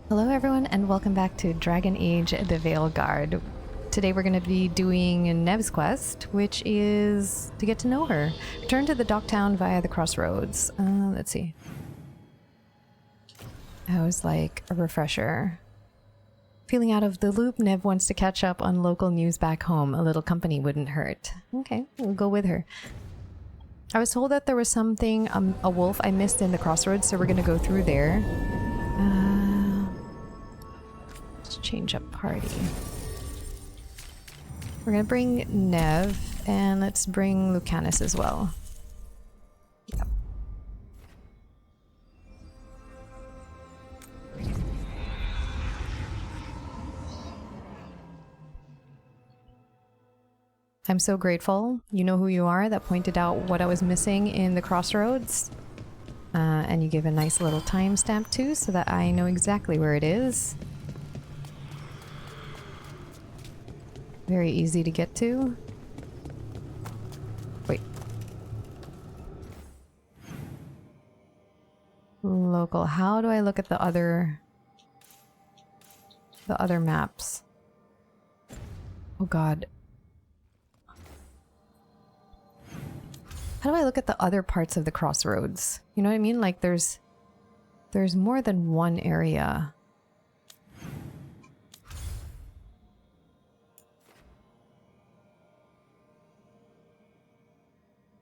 Hello everyone and welcome back to Dragon Age the Veilguard. Today we're going to be doing Nev's quest, which is to get to know her. Return to the Docktown via the crossroads. Let's see. That was like a refresher. Feeling out of the loop, Nev wants to catch up on local news back home. A little company wouldn't hurt. Okay, we'll go with her. I was told that there was something, a wolf I missed in the crossroads, so we're going to go through there. Let's change up party. We're gonna bring Nev, and let's bring Lucanus as well. Yep. I'm so grateful. You know who you are that pointed out what I was missing in the crossroads. And you give a nice little timestamp too, so that I know exactly where it is. Very easy to get to. Wait. Local. How do I look at the other maps? Oh god. How do I look at the other parts of the crossroads? You know what I mean? Like there's more than one area.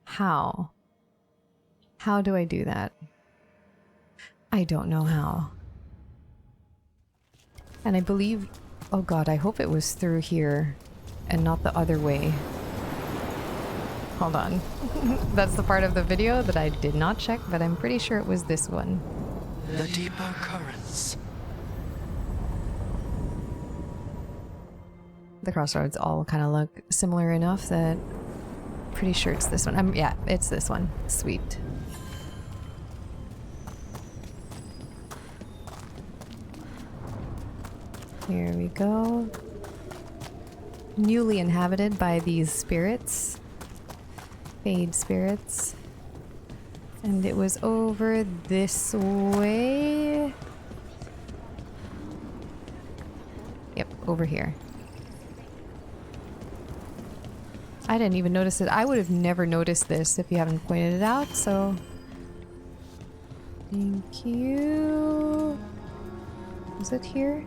How? How do I do that? I don't know how. And I believe... Oh god, I hope it was through here and not the other way. Hold on. That's the part of the video that I did not check, but I'm pretty sure it was this one. The deeper currents. The crossroads all kind of look similar enough that... Pretty sure it's this one. Yeah, it's this one. Sweet. Here we go. Newly inhabited by these spirits. Fade spirits. And it was over this way. Yep, over here. I didn't even notice it. I would have never noticed this if you haven't pointed it out, so... Thank you... Is it here?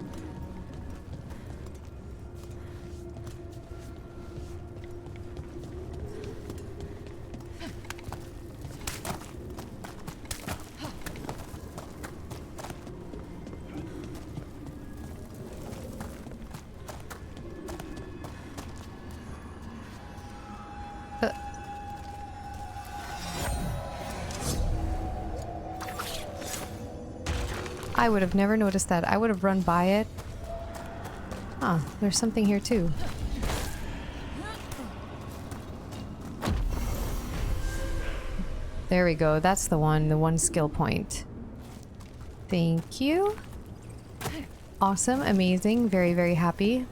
I would have never noticed that. I would have run by it. Huh, there's something here too. There we go. That's the one skill point. Thank you. Awesome, amazing, very, very happy.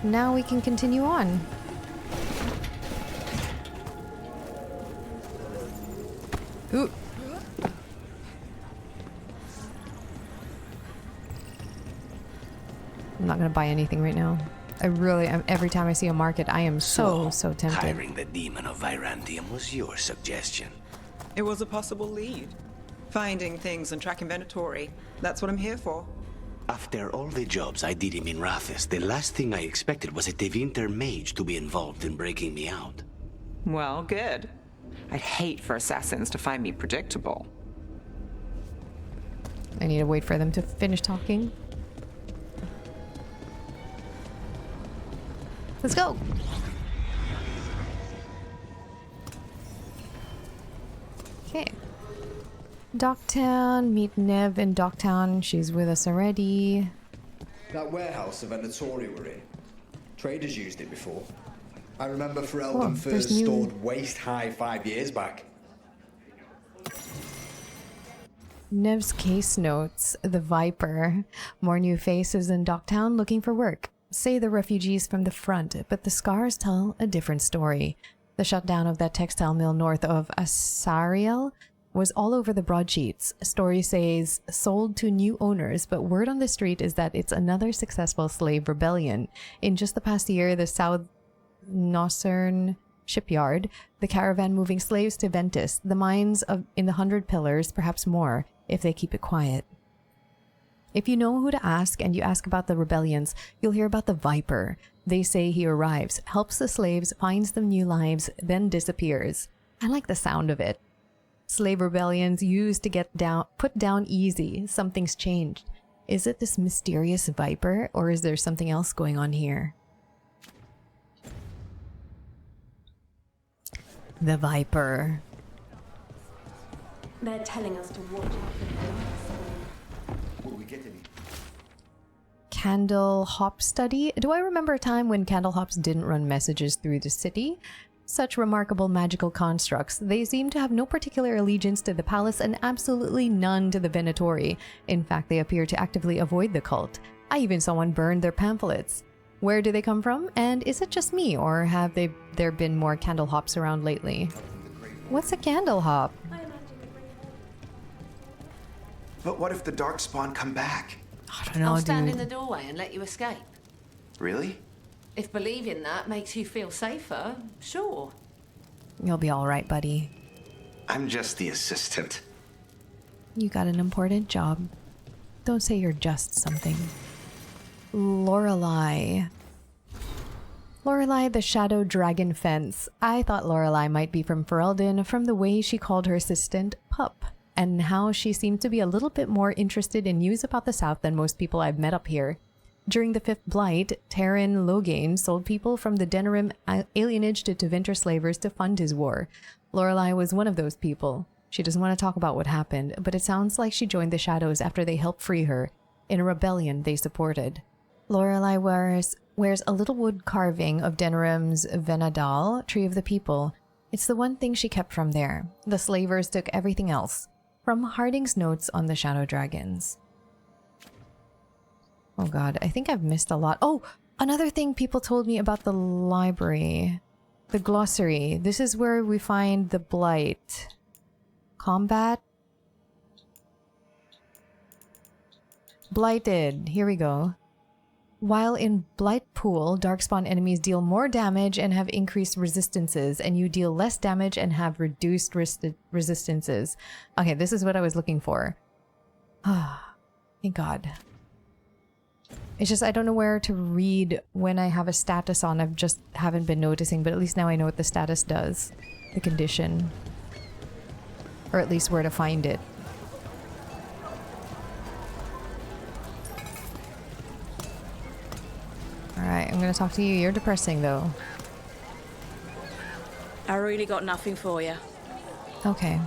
Now we can continue on. Ooh. I'm not gonna buy anything right now. I really am. Every time I see a market, I am so tempted. Hiring the demon of Virandium was your suggestion. It was a possible lead. Finding things and tracking inventory. That's what I'm here for. After all the jobs I did in Minrathis, the last thing I expected was a Tevinter mage to be involved in breaking me out. Well, good. I'd hate for assassins to find me predictable. I need to wait for them to finish talking. Let's go! Okay. Docktown, meet Nev in Docktown. She's with us already. That warehouse Veilguard were in. Traders used it before. I remember Ferelden first stored waist high 5 years back. Nev's case notes, the Viper. More new faces in Docktown looking for work. Say the refugees from the front, but the scars tell a different story. The shutdown of that textile mill north of Asariel was all over the broadsheets. Story says sold to new owners, but word on the street is that it's another successful slave rebellion. In just the past year, the South Noscern shipyard, the caravan moving slaves to Ventus, the mines in the 100 Pillars, perhaps more, if they keep it quiet. If you know who to ask and you ask about the rebellions, you'll hear about the Viper. They say he arrives, helps the slaves, finds them new lives, then disappears. I like the sound of it. Slave rebellions used to get put down easy. Something's changed. Is it this mysterious Viper, or is there something else going on here? The Viper. They're telling us to watch out for Will we get any? Candle Hop Study. Do I remember a time when candle hops didn't run messages through the city? Such remarkable magical constructs. They seem to have no particular allegiance to the palace and absolutely none to the Venatori. In fact, they appear to actively avoid the cult. I even saw one burn their pamphlets. Where do they come from? And is it just me, or have there been more candle hops around lately? What's a candle hop? But what if the Darkspawn come back? I don't know, I'll stand dude. in the doorway and let you escape. Really? If believing that makes you feel safer, sure. You'll be all right, buddy. I'm just the assistant. You got an important job. Don't say you're just something. Lorelei. Lorelei the Shadow Dragon Fence. I thought Lorelei might be from Ferelden from the way she called her assistant Pup, and how she seemed to be a little bit more interested in news about the South than most people I've met up here. During the Fifth Blight, Terran Loghain sold people from the Denerim alienage to Tevinter slavers to fund his war. Lorelei was one of those people. She doesn't want to talk about what happened, but it sounds like she joined the Shadows after they helped free her, in a rebellion they supported. Lorelei wears a little wood carving of Denerim's Venadal, Tree of the People. It's the one thing she kept from there. The slavers took everything else. From Harding's notes on the Shadow Dragons. Oh god, I think I've missed a lot. Oh, another thing people told me about the library. The glossary. This is where we find the Blight. Combat. Blighted. Here we go. While in Blight Pool, Darkspawn enemies deal more damage and have increased resistances, and you deal less damage and have reduced resistances. Okay, this is what I was looking for. Ah, thank god. It's just I don't know where to read when I have a status on. I just haven't been noticing, but at least now I know what the status does. The condition. Or at least where to find it. Alright, I'm gonna talk to you. You're depressing, though. I really got nothing for you. Okay.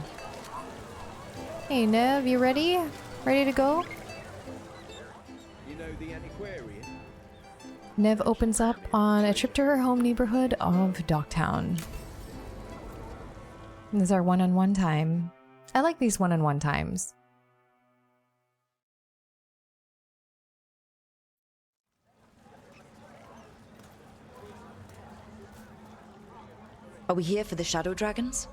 Hey, Nev, you ready? Ready to go? You know the antiquarian? Nev opens up on a trip to her home neighborhood of Docktown. This is our one-on-one time. I like these one-on-one times. Are we here for the Shadow Dragons?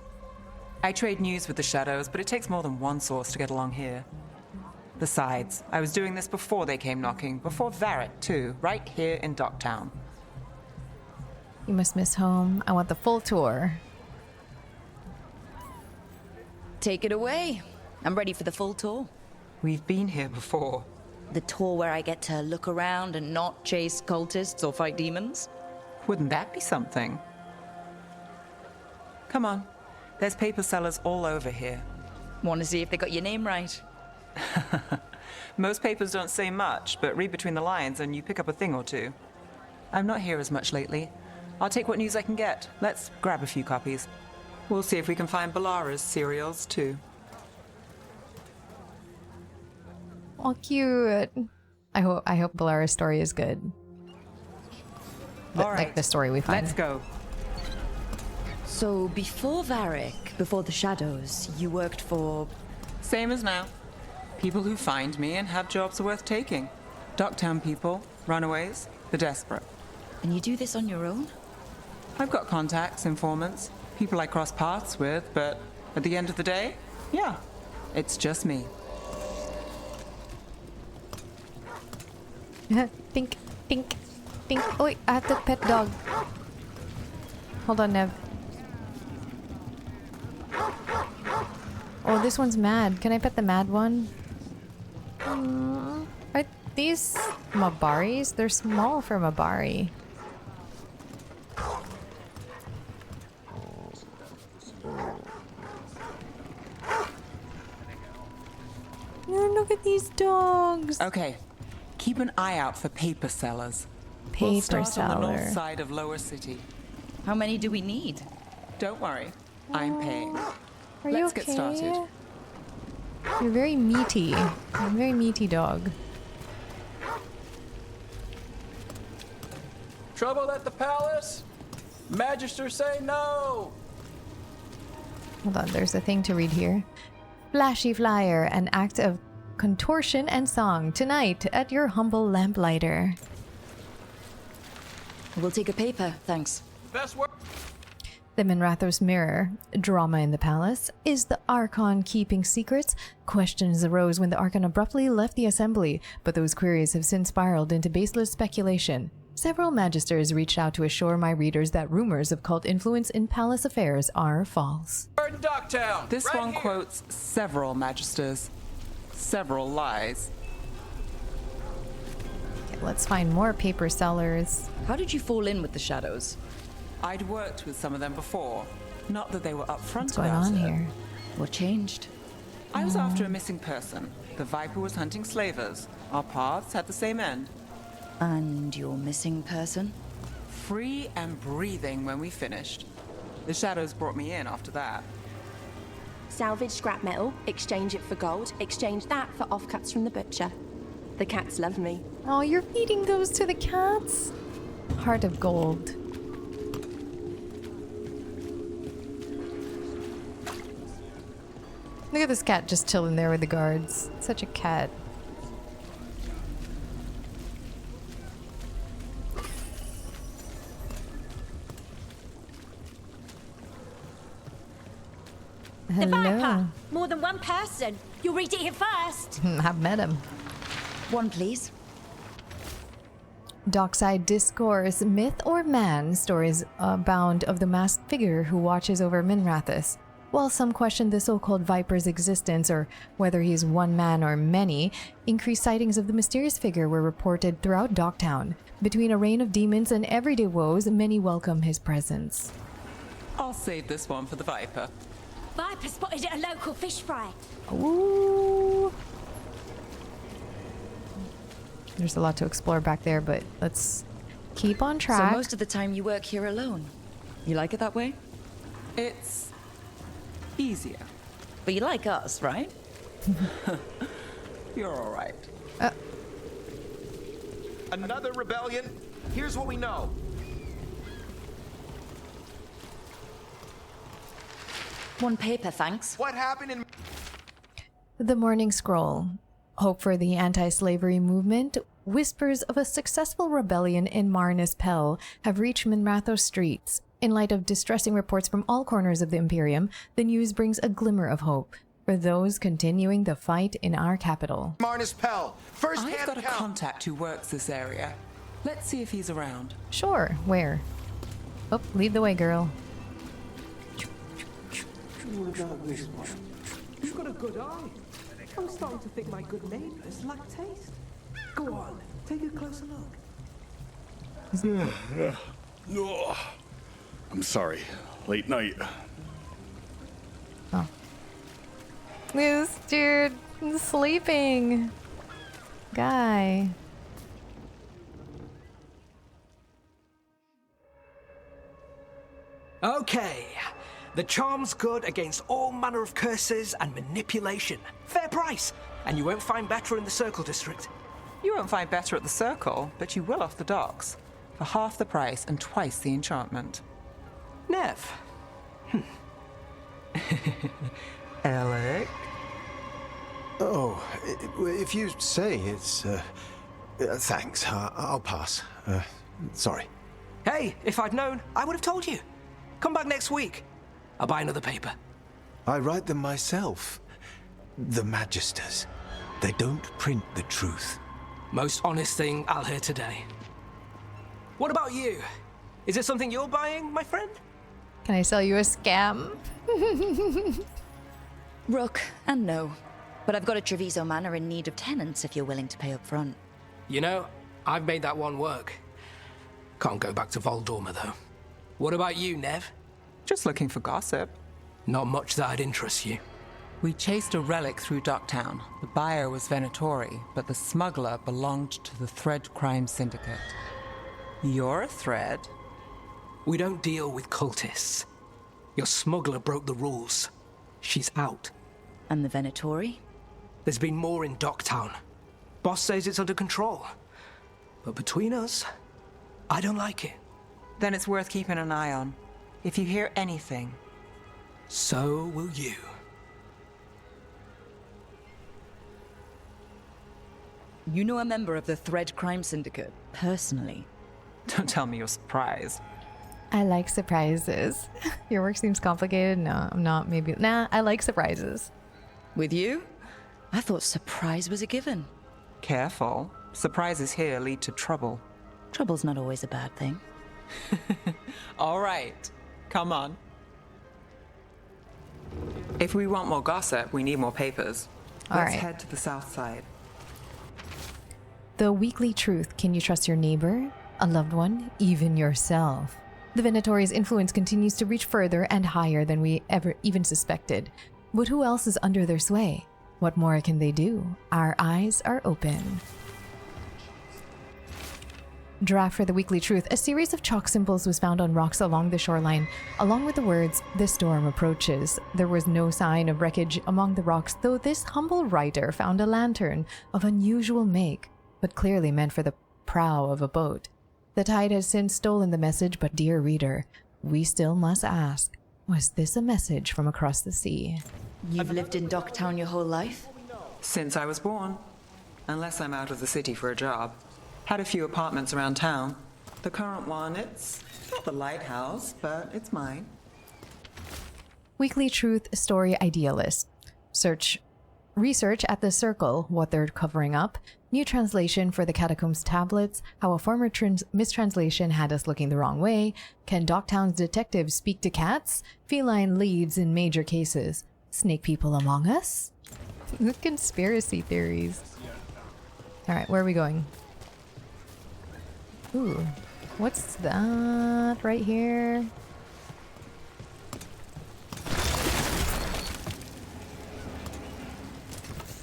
I trade news with the Shadows, but it takes more than one source to get along here. Besides, I was doing this before they came knocking, before Varret too, right here in Docktown. You must miss home. I want the full tour. Take it away. I'm ready for the full tour. We've been here before. The tour where I get to look around and not chase cultists or fight demons? Wouldn't that be something? Come on. There's paper sellers all over here. Want to see if they got your name right? Most papers don't say much, but read between the lines and you pick up a thing or two. I'm not here as much lately. I'll take what news I can get. Let's grab a few copies. We'll see if we can find Balara's cereals, too. Oh, cute. I hope Balara's story is good. All right. Like the story we find. Let's go. So before Varric, before the Shadows, you worked for... Same as now. People who find me and have jobs worth taking. Docktown people, runaways, the desperate. And you do this on your own? I've got contacts, informants, people I cross paths with, but at the end of the day, yeah, it's just me. Think, think, think. Oh, wait, I have to pet dog. Hold on, Nev. Oh, this one's mad. Can I pet the mad one? Are these Mabaris? They're small for Mabari. Oh, look at these dogs. Okay, keep an eye out for paper sellers. Paper We'll start seller. on the north side of Lower City. How many do we need? Don't worry, I'm paying. Are you Let's okay? get started. You're very meaty. You're a very meaty dog. Trouble at the palace? Magister say no! Hold on, there's a thing to read here. Flashy flyer, an act of contortion and song tonight at your humble lamplighter. We'll take a paper, thanks. Best work. The Minrathos Mirror, drama in the palace. Is the Archon keeping secrets? Questions arose when the Archon abruptly left the assembly, but those queries have since spiraled into baseless speculation. Several magisters reached out to assure my readers that rumors of cult influence in palace affairs are false. We're in Docktown. This right one here. quotes several magisters, several lies. Okay, let's find more paper sellers. How did you fall in with the shadows? I'd worked with some of them before. Not that they were upfront What's going about on it. here? What changed? I was after a missing person. The Viper was hunting slavers. Our paths had the same end. And your missing person? Free and breathing when we finished. The shadows brought me in after that. Salvage scrap metal, exchange it for gold, exchange that for offcuts from the butcher. The cats love me. Oh, you're feeding those to the cats? Heart of gold. Look at this cat just chilling there with the guards. Such a cat. The Hello. Viper! More than one person. You'll read it here first. I've met him. One, please. Dockside Discourse, Myth or Man, stories abound of the masked figure who watches over Minrathous. While some question the so-called Viper's existence or whether he is one man or many, increased sightings of the mysterious figure were reported throughout Docktown. Between a reign of demons and everyday woes, many welcome his presence. I'll save this one for the Viper. Viper spotted at a local fish fry. Ooh. There's a lot to explore back there, but let's keep on track. So most of the time you work here alone. You like it that way? It's easier. But you like us, right? You're all right. Another rebellion? Here's what we know. One paper, thanks. What happened in... The Morning Scroll. Hope for the anti-slavery movement. Whispers of a successful rebellion in Marnus Pell have reached Minrathos streets. In light of distressing reports from all corners of the Imperium, the news brings a glimmer of hope for those continuing the fight in our capital. Marnus Pell, first I've hand got a count. contact who works this area. Let's see if he's around. Sure, where? Oh, lead the way, girl. You've got a good eye. I'm starting to think my good neighbors lack taste. Go on, take a closer look. I'm sorry. Late night. Oh. This dude is sleeping. Guy. Okay. The charm's good against all manner of curses and manipulation. Fair price. And you won't find better in the Circle District. You won't find better at the Circle, but you will off the docks. For half the price and twice the enchantment. Nev. Alec? Oh, if you say it's... thanks, I'll pass. Sorry. Hey, if I'd known, I would have told you. Come back next week. I'll buy another paper. I write them myself. The Magisters. They don't print the truth. Most honest thing I'll hear today. What about you? Is it something you're buying, my friend? Can I sell you a scam? Rook, and no. But I've got a Treviso Manor in need of tenants if you're willing to pay up front. You know, I've made that one work. Can't go back to Voldorma, though. What about you, Nev? Just looking for gossip. Not much that'd interest you. We chased a relic through Docktown. The buyer was Venatori, but the smuggler belonged to the Thread Crime Syndicate. You're a thread. We don't deal with cultists. Your smuggler broke the rules. She's out. And the Venatori? There's been more in Docktown. Boss says it's under control. But between us, I don't like it. Then it's worth keeping an eye on. If you hear anything. So will you. You know a member of the Thread Crime Syndicate, personally? Don't tell me you're surprised. I like surprises. Your work seems complicated. No, I'm not. Maybe. Nah, I like surprises. With you? I thought surprise was a given. Careful. Surprises here lead to trouble. Trouble's not always a bad thing. All right. Come on. If we want more gossip, we need more papers. Let's head to the south side. The Weekly Truth. Can you trust your neighbor, a loved one, even yourself? The Venatori's influence continues to reach further and higher than we ever even suspected. But who else is under their sway? What more can they do? Our eyes are open. Draft for the Weekly Truth. A series of chalk symbols was found on rocks along the shoreline, along with the words, "The storm approaches." There was no sign of wreckage among the rocks, though this humble writer found a lantern of unusual make, but clearly meant for the prow of a boat. The tide has since stolen the message, but dear reader, we still must ask, was this a message from across the sea? You've lived in Docktown your whole life? Since I was born. Unless I'm out of the city for a job. Had a few apartments around town. The current one, it's not the lighthouse, but it's mine. Weekly Truth Story Idealist. Research at the Circle, what they're covering up. New translation for the Catacombs tablets. How a former mistranslation had us looking the wrong way. Can Docktown's detectives speak to cats? Feline leads in major cases. Snake people among us? Conspiracy theories. Alright, where are we going? Ooh, what's that right here?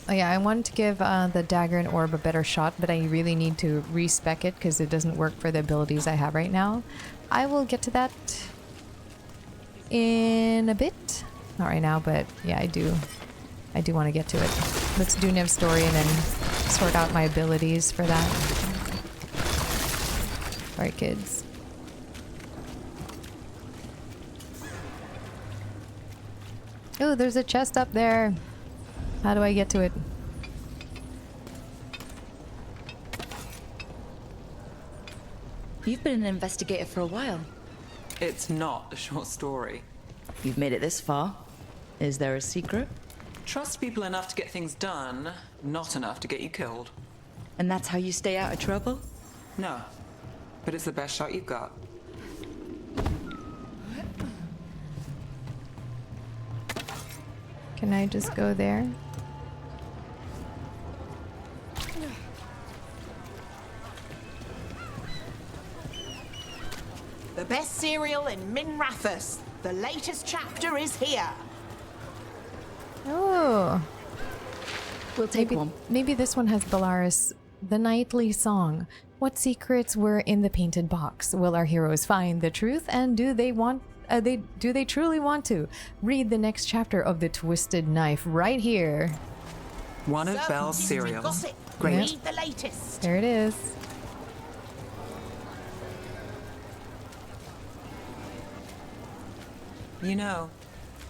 Oh yeah, I wanted to give the dagger and orb a better shot, but I really need to respec it because it doesn't work for the abilities I have right now. I will get to that in a bit. Not right now, but yeah, I do want to get to it. Let's do Nev's story and then sort out my abilities for that. Alright, kids. Oh, there's a chest up there. How do I get to it? You've been an investigator for a while. It's not a short story. You've made it this far. Is there a secret? Trust people enough to get things done, not enough to get you killed. And that's how you stay out of trouble? No, but it's the best shot you've got. Can I just go there? The best cereal in Minrathous. The latest chapter is here. Oh. We'll take one. Maybe this one has Bellaris. The Nightly Song. What secrets were in the painted box? Will our heroes find the truth? And do they truly want to? Read the next chapter of The Twisted Knife right here. One of Belle's cereals. Great. Read the latest. There it is. You know,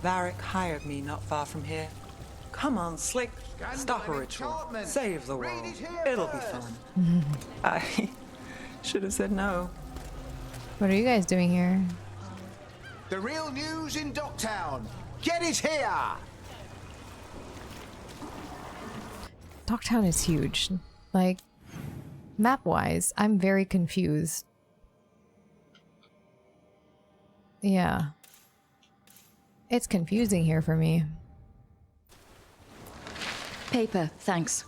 Varric hired me not far from here. Come on, Slick. Stop a ritual. Save the world. It'll be fun. I should have said no. What are you guys doing here? The real news in Docktown. Get it here! Docktown is huge. Like, map-wise, I'm very confused. Yeah. It's confusing here for me. Paper, thanks.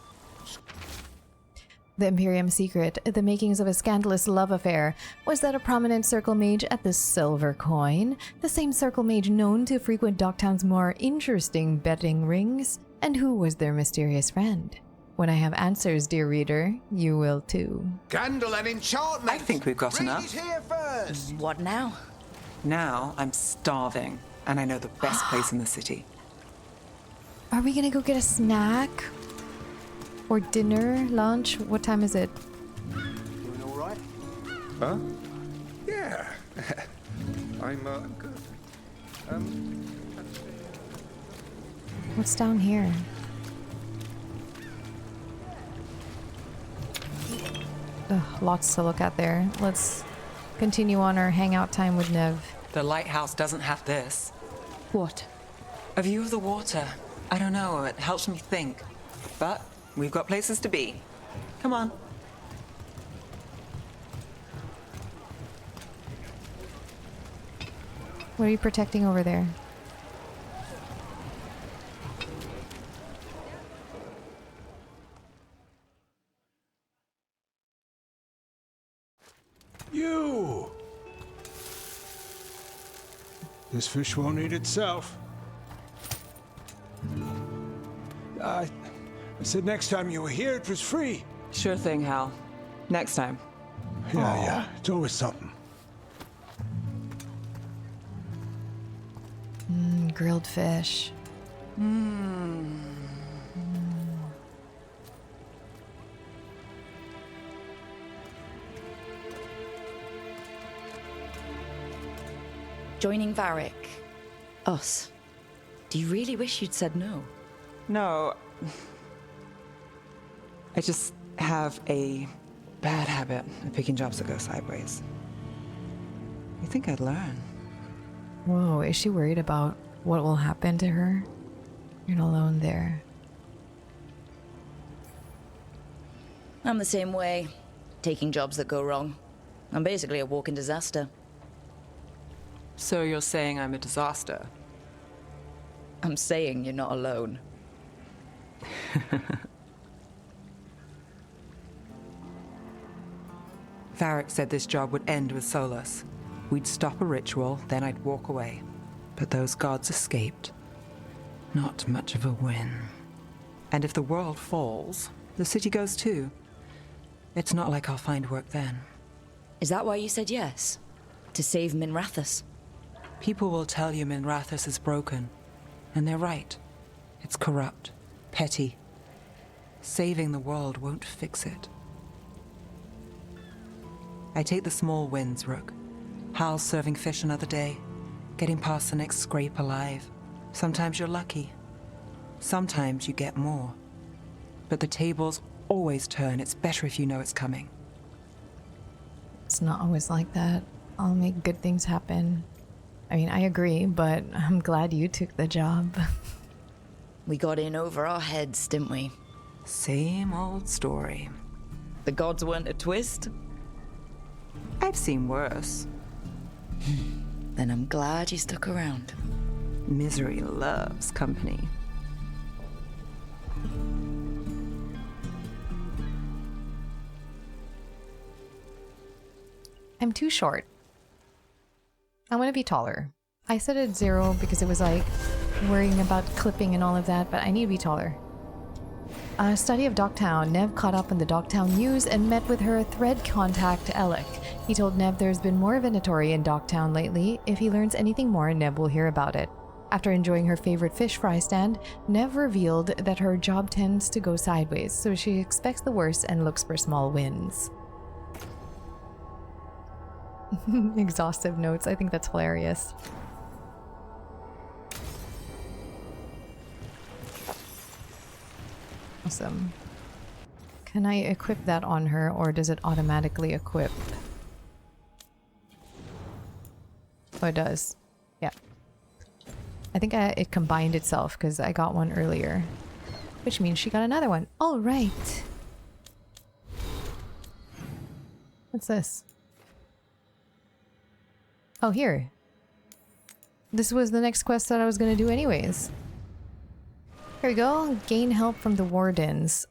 The Imperium secret, the makings of a scandalous love affair, was that a prominent Circle Mage at the Silver Coin, the same Circle Mage known to frequent Docktown's more interesting betting rings, and who was their mysterious friend? When I have answers, dear reader, you will too. Scandal and enchantment! I think we've got Read enough. it here first! What now? Now I'm starving, and I know the best place in the city. Are we gonna go get a snack? Or dinner? Lunch? What time is it? Doing all right? Huh? Yeah. I'm good. What's down here? Ugh, lots to look at there. Let's continue on our hangout time with Nev. The lighthouse doesn't have this. What? A view of the water. I don't know, it helps me think. But we've got places to be. Come on. What are you protecting over there? You! This fish won't eat itself. I said next time you were here it was free. Sure thing, Hal. Next time. Yeah, it's always something. Grilled fish. Joining Varric. Us. Do you really wish you'd said no? No. I just have a bad habit of picking jobs that go sideways. You think I'd learn? Whoa, is she worried about what will happen to her? You're not alone there. I'm the same way. Taking jobs that go wrong. I'm basically a walking disaster. So you're saying I'm a disaster? I'm saying you're not alone. Varric said this job would end with Solus. We'd stop a ritual, then I'd walk away. But those gods escaped. Not much of a win. And if the world falls, the city goes too. It's not like I'll find work then. Is that why you said yes? To save Minrathous? People will tell you Minrathous is broken. And they're right. It's corrupt, petty. Saving the world won't fix it. I take the small wins, Rook. Hal's serving fish another day, getting past the next scrape alive. Sometimes you're lucky. Sometimes you get more. But the tables always turn. It's better if you know it's coming. It's not always like that. I'll make good things happen. I mean, I agree, but I'm glad you took the job. We got in over our heads, didn't we? Same old story. The gods weren't a twist? I've seen worse. Then I'm glad you stuck around. Misery loves company. I'm too short. I want to be taller. I set it 0 because it was like worrying about clipping and all of that, but I need to be taller. A study of Docktown. Nev caught up on the Docktown news and met with her thread contact, Alec. He told Nev there's been more Venatori in Docktown lately. If he learns anything more, Nev will hear about it. After enjoying her favorite fish fry stand, Nev revealed that her job tends to go sideways, so she expects the worst and looks for small wins. Exhaustive notes. I think that's hilarious. Awesome. Can I equip that on her, or does it automatically equip? Oh, it does. Yeah. I think it combined itself because I got one earlier. Which means she got another one. All right. What's this? Oh, here. This was the next quest that I was going to do anyways. Here we go. Gain help from the wardens.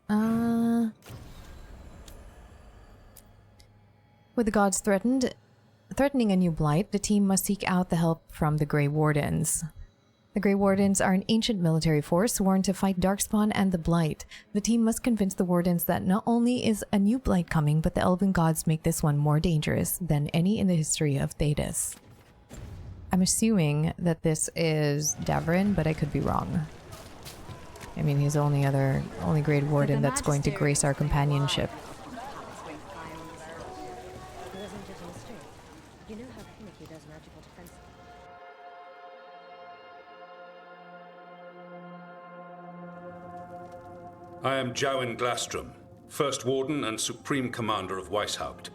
With the gods threatening a new blight, the team must seek out the help from the Grey Wardens. The Grey Wardens are an ancient military force sworn to fight Darkspawn and the Blight. The team must convince the Wardens that not only is a new blight coming, but the elven gods make this one more dangerous than any in the history of Thedas. I'm assuming that this is Davrin, but I could be wrong. I mean, he's the only Grey Warden that's going to grace our companionship. I am Jowin Glastrom, First Warden and Supreme Commander of Weishaupt.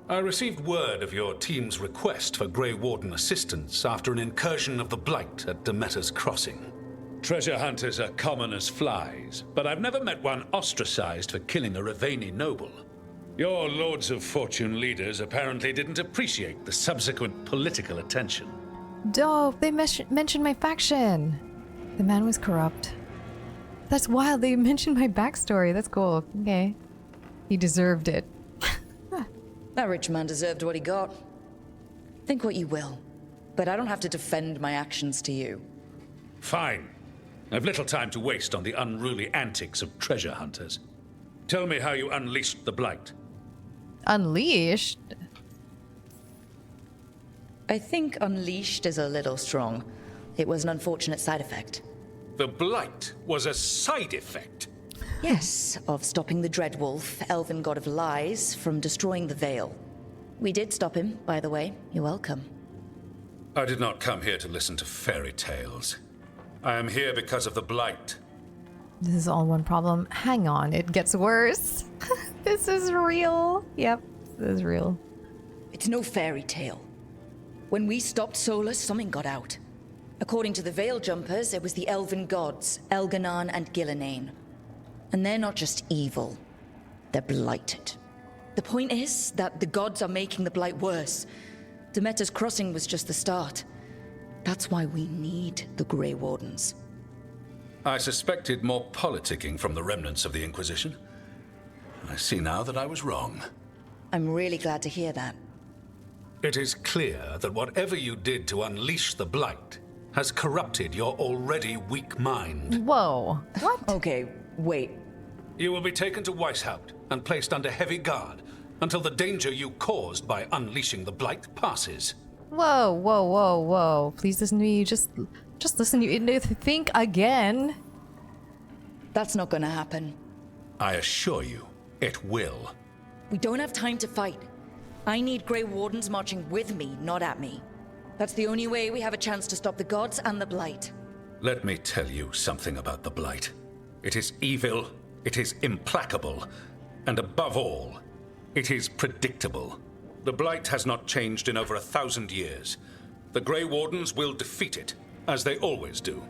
I received word of your team's request for Grey Warden assistance after an incursion of the Blight at Demeter's Crossing. Treasure hunters are common as flies, but I've never met one ostracized for killing a Raveni noble. Your Lords of Fortune leaders apparently didn't appreciate the subsequent political attention. Dope! They mentioned my faction! The man was corrupt. That's wild, they mentioned my backstory. That's cool. Okay. He deserved it. That rich man deserved what he got. Think what you will, but I don't have to defend my actions to you. Fine. I've little time to waste on the unruly antics of treasure hunters. Tell me how you unleashed the Blight. Unleashed? I think unleashed is a little strong. It was an unfortunate side effect. The Blight was a side effect? Yes, of stopping the Dreadwolf, elven god of lies, from destroying the Veil. We did stop him, by the way. You're welcome. I did not come here to listen to fairy tales. I am here because of the Blight. This is all one problem. Hang on, it gets worse. This is real. Yep, this is real. It's no fairy tale. When we stopped Solus, something got out. According to the Veil Jumpers, it was the elven gods, Elganon and Gillenane. And they're not just evil, they're blighted. The point is that the gods are making the Blight worse. Demeter's Crossing was just the start. That's why we need the Grey Wardens. I suspected more politicking from the remnants of the Inquisition. I see now that I was wrong. I'm really glad to hear that. It is clear that whatever you did to unleash the Blight has corrupted your already weak mind. Whoa. What? Okay, wait. You will be taken to Weishaupt and placed under heavy guard until the danger you caused by unleashing the Blight passes. Whoa, whoa, whoa, whoa. Please listen to me. Just listen to me. Think again. That's not gonna happen. I assure you, it will. We don't have time to fight. I need Grey Wardens marching with me, not at me. That's the only way we have a chance to stop the gods and the Blight. Let me tell you something about the Blight. It is evil, it is implacable, and above all, it is predictable. The Blight has not changed in over 1,000 years. The Grey Wardens will defeat it, as they always do.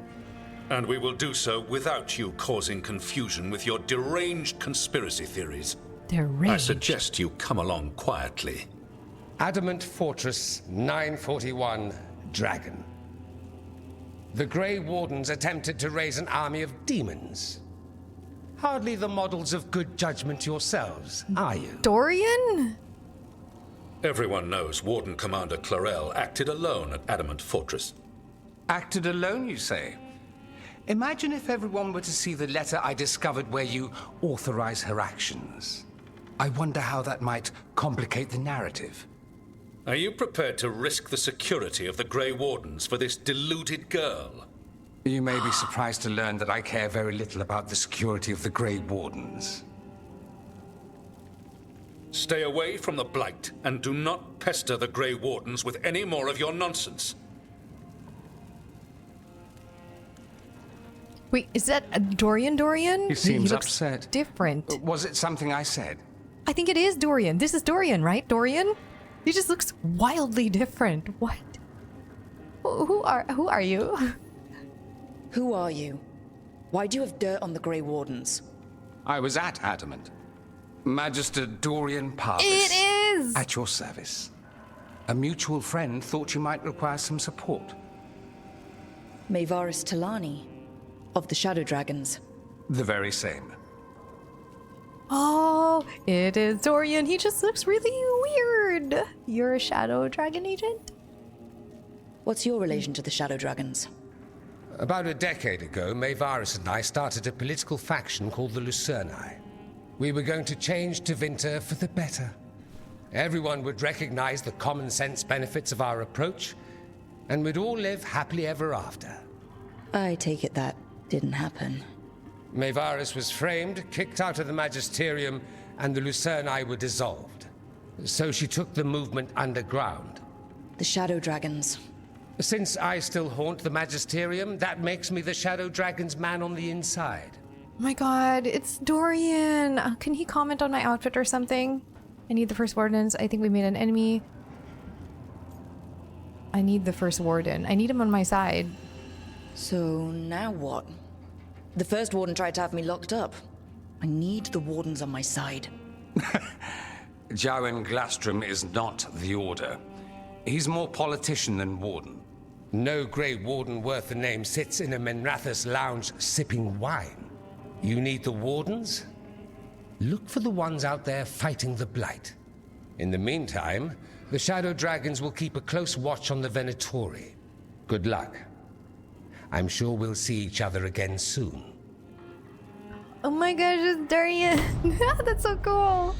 And we will do so without you causing confusion with your deranged conspiracy theories. Deranged? I suggest you come along quietly. Adamant Fortress 941, Dragon. The Grey Wardens attempted to raise an army of demons. Hardly the models of good judgment yourselves, are you? Dorian? Everyone knows Warden Commander Clarel acted alone at Adamant Fortress. Acted alone, you say? Imagine if everyone were to see the letter I discovered where you authorize her actions. I wonder how that might complicate the narrative. Are you prepared to risk the security of the Grey Wardens for this deluded girl? You may be surprised to learn that I care very little about the security of the Grey Wardens. Stay away from the Blight, and do not pester the Grey Wardens with any more of your nonsense. Wait, is that a Dorian? He seems looks upset. Different. Was it something I said? I think it is Dorian. This is Dorian, right? Dorian? He just looks wildly different. What? Who are you? Who are you? Why do you have dirt on the Grey Wardens? I was at Adamant. Magister Dorian Parvis. It is! At your service. A mutual friend thought you might require some support. Maevaris Talani, of the Shadow Dragons. The very same. Oh, it is Dorian. He just looks really weird. You're a Shadow Dragon agent? What's your relation to the Shadow Dragons? About a decade ago, Maevaris and I started a political faction called the Lucerni. We were going to change Tevinter for the better. Everyone would recognize the common sense benefits of our approach, and we'd all live happily ever after. I take it that didn't happen. Maevaris was framed, kicked out of the Magisterium, and the Lucerni were dissolved. So she took the movement underground. The Shadow Dragons. Since I still haunt the Magisterium, that makes me the Shadow Dragon's man on the inside. Oh my god, it's Dorian. Can he comment on my outfit or something? I need the First Wardens. I think we made an enemy. I need the First Warden. I need him on my side. So now what? The First Warden tried to have me locked up. I need the Wardens on my side. Jowen Glastrom is not the Order. He's more politician than Warden. No Grey Warden worth the name sits in a Minrathous lounge sipping wine. You need the Wardens? Look for the ones out there fighting the Blight. In the meantime, the Shadow Dragons will keep a close watch on the Venatori. Good luck. I'm sure we'll see each other again soon. Oh my gosh, it's Dorian. That's so cool.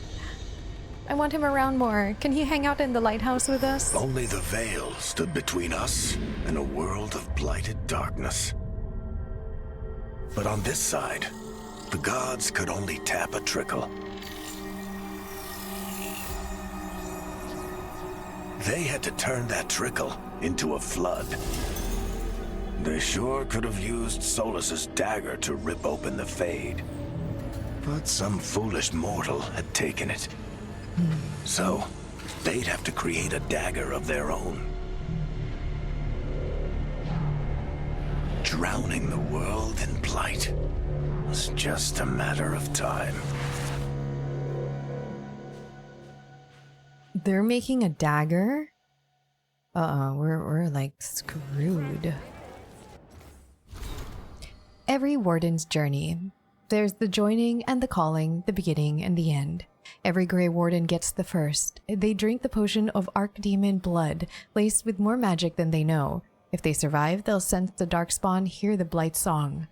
I want him around more. Can he hang out in the lighthouse with us? Only the veil stood between us and a world of blighted darkness. But on this side, the gods could only tap a trickle. They had to turn that trickle into a flood. They sure could have used Solus's dagger to rip open the Fade. But some foolish mortal had taken it. So, they'd have to create a dagger of their own. Drowning the world in blight was just a matter of time. They're making a dagger? We're like screwed. Every Warden's journey. There's the joining and the calling, the beginning and the end. Every Grey Warden gets the first. They drink the potion of Archdemon blood, laced with more magic than they know. If they survive, they'll sense the Darkspawn, hear the Blight song.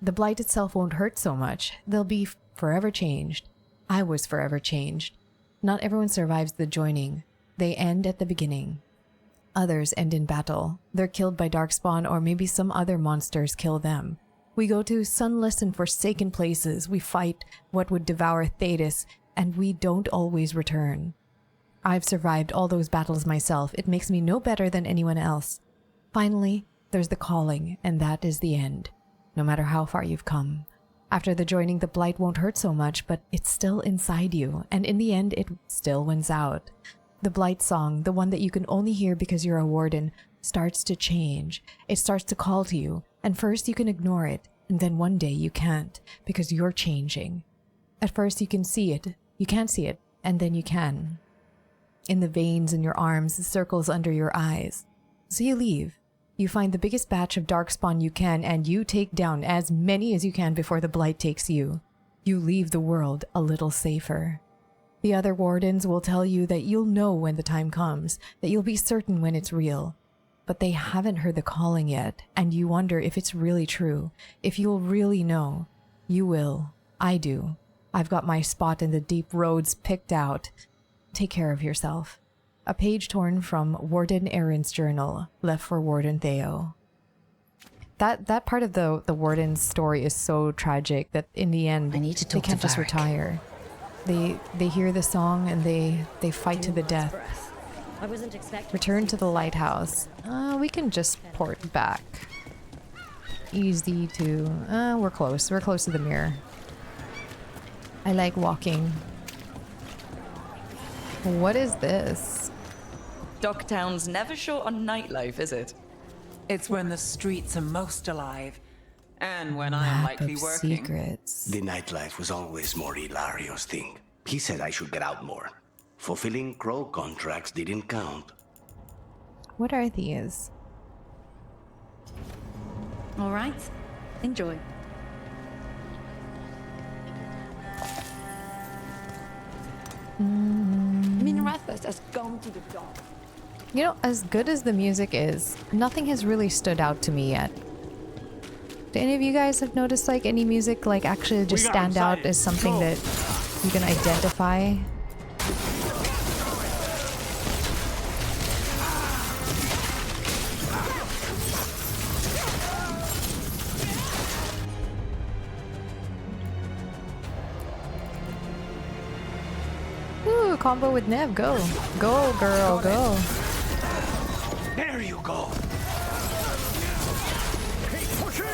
The Blight itself won't hurt so much. They'll be forever changed. I was forever changed. Not everyone survives the joining. They end at the beginning. Others end in battle. They're killed by Darkspawn, or maybe some other monsters kill them. We go to sunless and forsaken places. We fight what would devour Thetis, and we don't always return. I've survived all those battles myself. It makes me no better than anyone else. Finally, there's the calling, and that is the end. No matter how far you've come. After the joining, the blight won't hurt so much, but it's still inside you, and in the end, it still wins out. The blight song, the one that you can only hear because you're a warden, starts to change. It starts to call to you, and first you can ignore it, and then one day you can't, because you're changing. At first you can see it, you can't see it, and then you can. In the veins in your arms, the circles under your eyes. So you leave. You find the biggest batch of Darkspawn you can, and you take down as many as you can before the blight takes you. You leave the world a little safer. The other wardens will tell you that you'll know when the time comes, that you'll be certain when it's real. But they haven't heard the calling yet, and you wonder if it's really true, if you'll really know. You will. I do. I've got my spot in the deep roads picked out. Take care of yourself. A page torn from Warden Erin's journal, left for Warden Theo. That part of the Warden's story is so tragic that in the end, they can't just retire. They hear the song and they fight to the death. Return to the lighthouse. We can just port back. Easy to... we're close. We're close to the mirror. I like walking. What is this? Docktown's never short on nightlife, is it? It's when the streets are most alive. And when I am likely working. Secrets. The nightlife was always more Hilario's thing. He said I should get out more. Fulfilling crow contracts didn't count. What are these? All right. Enjoy. Minrathus has gone to the dock. You know, as good as the music is, nothing has really stood out to me yet. Do any of you guys have noticed like any music like actually just stand out as something that you can identify? Ooh, combo with Nev, go. Go, girl, go. There you go. Keep pushing.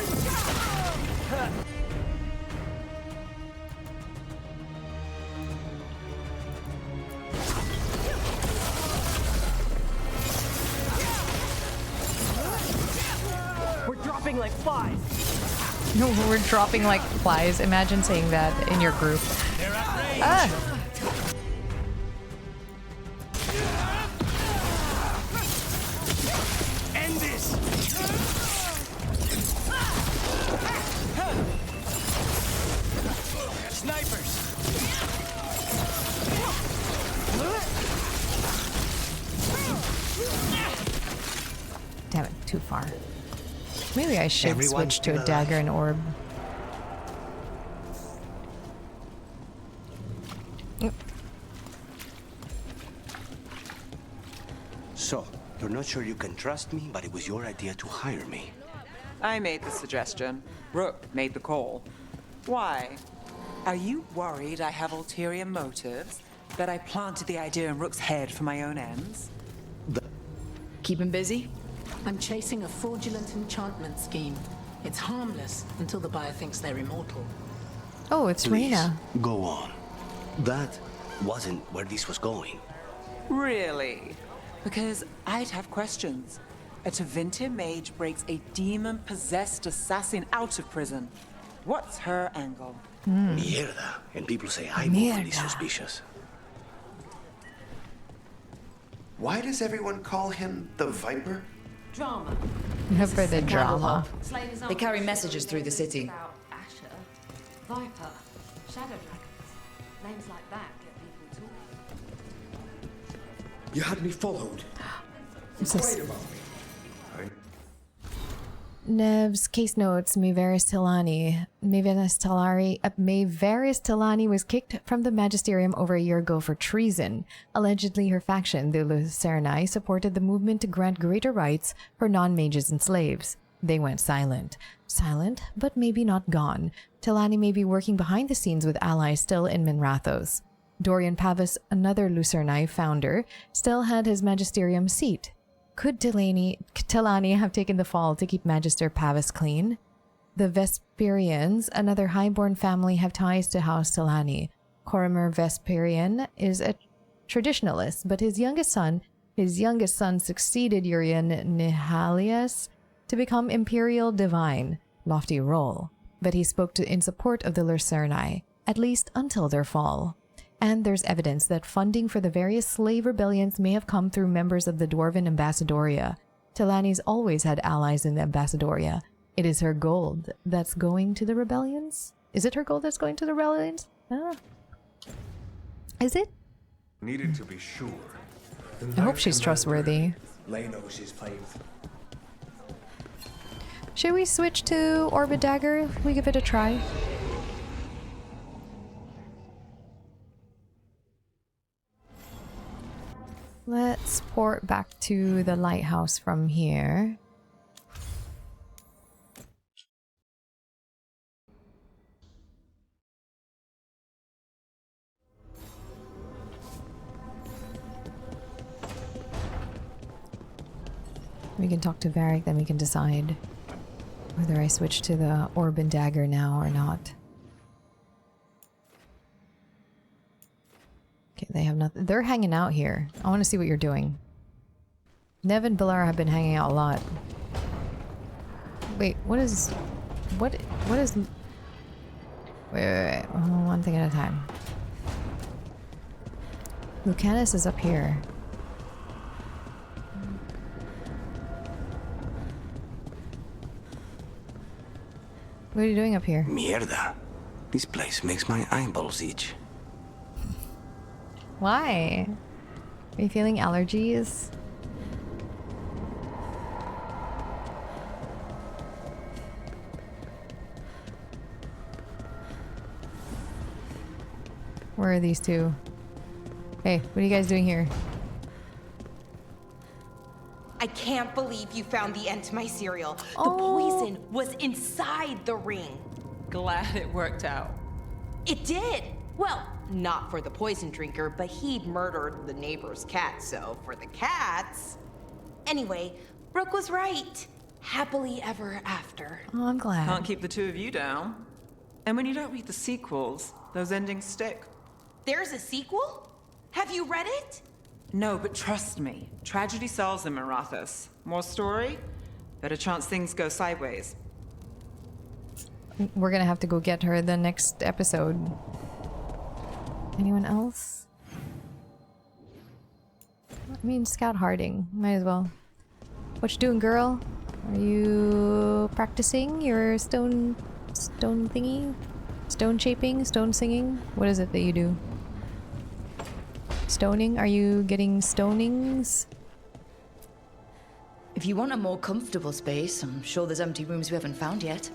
We're dropping like flies. No, we're dropping like flies. Imagine saying that in your group. Ah! End this. Snipers. Damn it, too far. Maybe I should switch to a dagger and orb. So, you're not sure you can trust me, but it was your idea to hire me. I made the suggestion. Rook made the call. Why? Are you worried I have ulterior motives? That I planted the idea in Rook's head for my own ends? Keep him busy? I'm chasing a fraudulent enchantment scheme. It's harmless until the buyer thinks they're immortal. Oh, it's Please, Reyna. go on. That wasn't where this was going. Really? Because I'd have questions. A Tevinter mage breaks a demon-possessed assassin out of prison. What's her angle? Mierda. And people say I'm overly suspicious. Why does everyone call him the Viper? Drama. For the drama. They carry messages through the city. About Asher, Viper, Shadow Dragons. Names like that get people talking. You had me followed. This is- about me. Nev's case notes, Maevaris Talani was kicked from the Magisterium over a year ago for treason. Allegedly, her faction, the Lucerni, supported the movement to grant greater rights for non-mages and slaves. They went silent. Silent, but maybe not gone. Talani may be working behind the scenes with allies still in Minrathos. Dorian Pavis, another Lucerni founder, still had his Magisterium seat. Could Talani have taken the fall to keep Magister Pavis clean? The Vesperians, another highborn family, have ties to House Talani. Corrimer Vesperian is a traditionalist, but his youngest son succeeded Urian Nihalias to become Imperial Divine, lofty role. But he spoke in support of the Lucerni, at least until their fall. And there's evidence that funding for the various slave rebellions may have come through members of the Dwarven Ambassadoria. Talani's always had allies in the Ambassadoria. It is her gold that's going to the rebellions? Is it her gold that's going to the rebellions? Ah. Is it? Needed to be sure. I hope she's trustworthy. Lainos is playing. Should we switch to Orbit Dagger? We give it a try. Let's port back to the lighthouse from here. We can talk to Varric, then we can decide whether I switch to the Orb and Dagger now or not. Okay, they have nothing. They're hanging out here. I want to see what you're doing. Nev and Bilara have been hanging out a lot. Wait, what is... What is... Wait. Oh, one thing at a time. Lucanus is up here. What are you doing up here? Mierda. This place makes my eyeballs itch. Why? Are you feeling allergies? Where are these two? Hey, what are you guys doing here? I can't believe you found the end to my cereal. The poison was inside the ring. Glad it worked out. It did. Well, not for the poison drinker, but he'd murdered the neighbor's cat, so for the cats... Anyway, Rook was right. Happily ever after. Oh, I'm glad. Can't keep the two of you down. And when you don't read the sequels, those endings stick. There's a sequel? Have you read it? No, but trust me. Tragedy sells in Marathas. More story, better chance things go sideways. We're gonna have to go get her the next episode. Anyone else? I mean, Scout Harding. Might as well. What you doing, girl? Are you practicing your stone thingy? Stone shaping? Stone singing? What is it that you do? Stoning? Are you getting stonings? If you want a more comfortable space, I'm sure there's empty rooms we haven't found yet.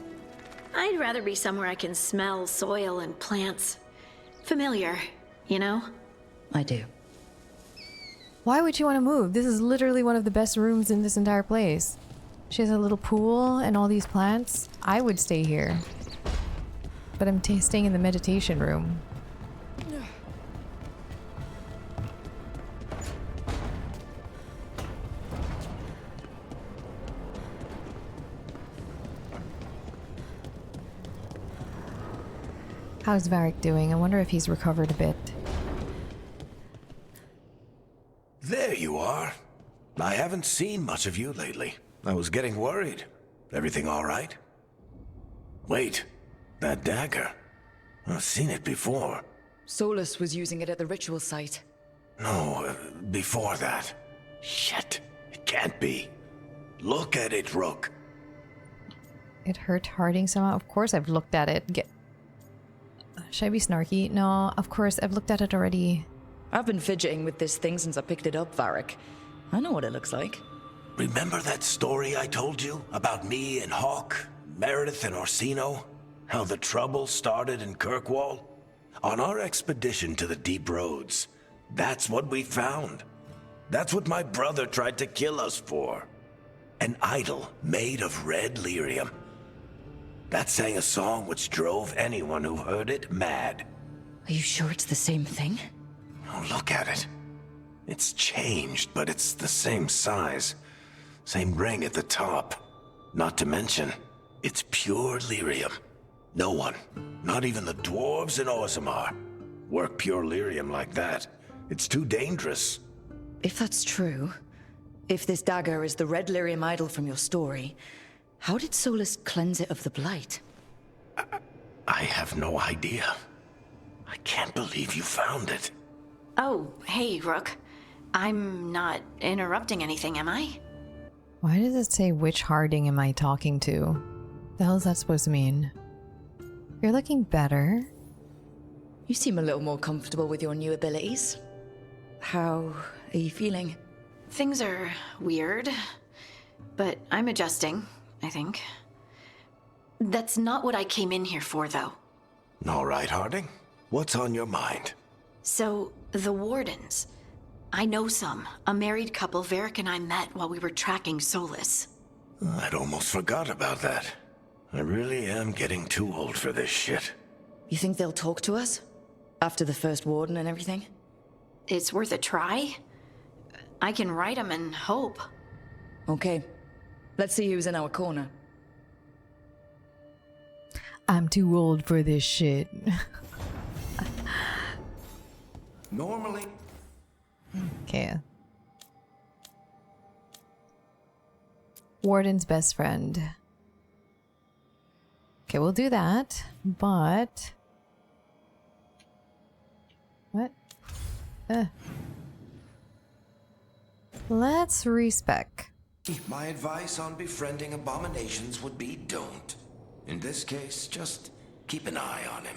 I'd rather be somewhere I can smell soil and plants. Familiar, you know? I do. Why would you want to move? This is literally one of the best rooms in this entire place. She has a little pool and all these plants. I would stay here. But I'm staying in the meditation room. How's Varric doing? I wonder if he's recovered a bit. There you are. I haven't seen much of you lately. I was getting worried. Everything all right? Wait, that dagger. I've seen it before. Solus was using it at the ritual site. No, before that. Shit, it can't be. Look at it, Rook. It hurt Harding somehow? Of course I've looked at it. Should I be snarky? No, of course, I've looked at it already. I've been fidgeting with this thing since I picked it up, Varric. I know what it looks like. Remember that story I told you about me and Hawk, Meredith and Orsino? How the trouble started in Kirkwall? On our expedition to the Deep Roads, that's what we found. That's what my brother tried to kill us for. An idol made of red lyrium. That sang a song which drove anyone who heard it mad. Are you sure it's the same thing? Oh, look at it. It's changed, but it's the same size. Same ring at the top. Not to mention, it's pure lyrium. No one, not even the dwarves in Orzammar, work pure lyrium like that. It's too dangerous. If that's true, if this dagger is the red lyrium idol from your story, how did Solus cleanse it of the blight? I have no idea. I can't believe you found it. Oh, hey, Rook. I'm not interrupting anything, am I? Why does it say which Harding am I talking to? The hell is that supposed to mean? You're looking better. You seem a little more comfortable with your new abilities. How are you feeling? Things are weird, but I'm adjusting, I think. That's not what I came in here for, though. All right, Harding. What's on your mind? So, the Wardens. I know some. A married couple Varric and I met while we were tracking Solus. I'd almost forgot about that. I really am getting too old for this shit. You think they'll talk to us? After the first warden and everything? It's worth a try. I can write them and hope. Okay. Let's see who's in our corner. I'm too old for this shit. Normally. Okay. Warden's best friend. Okay, we'll do that, but... What? Let's respec. My advice on befriending abominations would be don't. In this case, just keep an eye on him.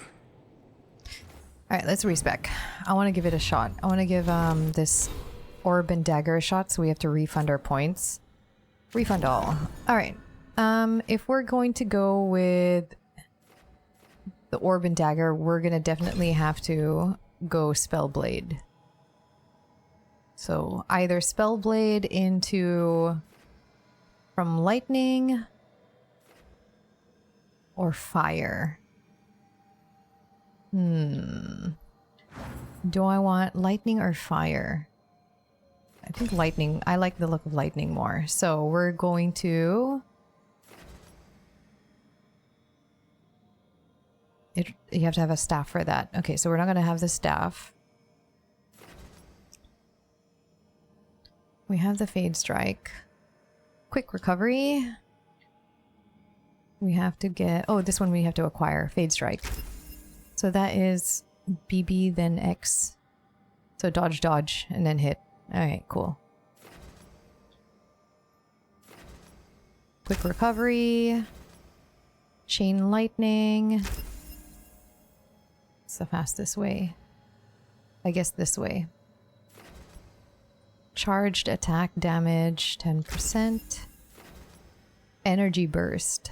Alright, let's respec. I want to give it a shot. I want to give this orb and dagger a shot, so we have to refund our points. Refund all. Alright. If we're going to go with the orb and dagger, we're gonna definitely have to go Spellblade. So either Spellblade into from lightning or fire. Do I want lightning or fire? I think lightning. I like the look of lightning more. So we're going to... You have to have a staff for that. Okay, so we're not going to have the staff. We have the Fade Strike. Quick recovery. We have to get... Oh, this one we have to acquire. Fade Strike. So that is BB, then X. So dodge, dodge, and then hit. Alright, cool. Quick recovery. Chain lightning. It's the fastest way. I guess this way. Charged attack damage, 10%. Energy burst.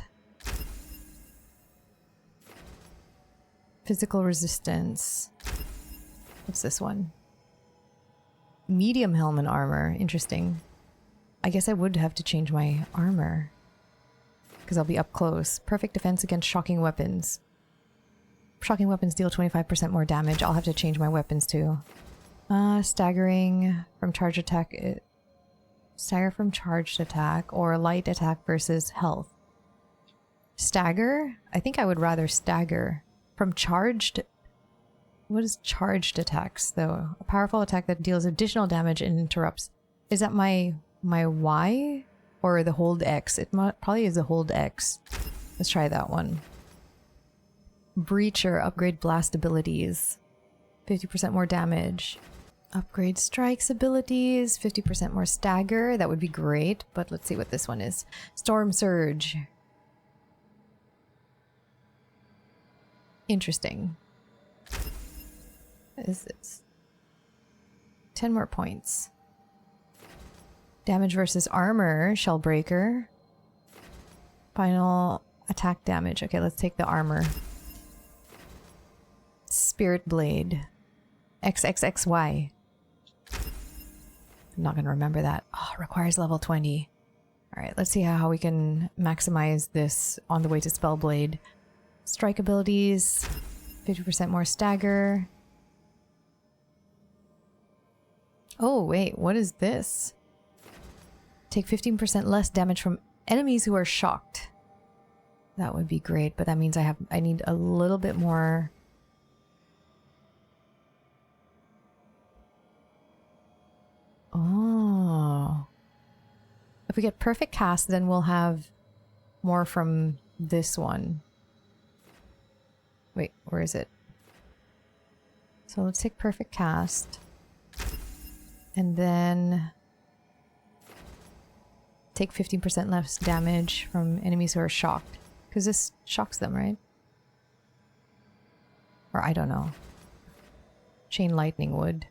Physical resistance. What's this one? Medium helm and armor. Interesting. I guess I would have to change my armor. Because I'll be up close. Perfect defense against shocking weapons. Shocking weapons deal 25% more damage. I'll have to change my weapons too. Staggering from charge attack. Stagger from charged attack or light attack versus health. Stagger? I think I would rather stagger. From charged... What is charged attacks though? A powerful attack that deals additional damage and interrupts. Is that my Y? Or the hold X? It probably is the hold X. Let's try that one. Breacher, upgrade blast abilities. 50% more damage. Upgrade strikes abilities. 50% more stagger. That would be great, but let's see what this one is. Storm Surge. Interesting. What is this? 10 more points. Damage versus armor. Shellbreaker. Final attack damage. Okay, let's take the armor. Spirit Blade. XXXY. I'm not going to remember that. Oh, requires level 20. Alright, let's see how we can maximize this on the way to Spellblade. Strike abilities. 50% more stagger. Oh, wait. What is this? Take 15% less damage from enemies who are shocked. That would be great, but that means I need a little bit more... Oh. If we get perfect cast, then we'll have more from this one. Wait, where is it? So let's take perfect cast. And then take 15% less damage from enemies who are shocked. Because this shocks them, right? Or I don't know. Chain lightning would.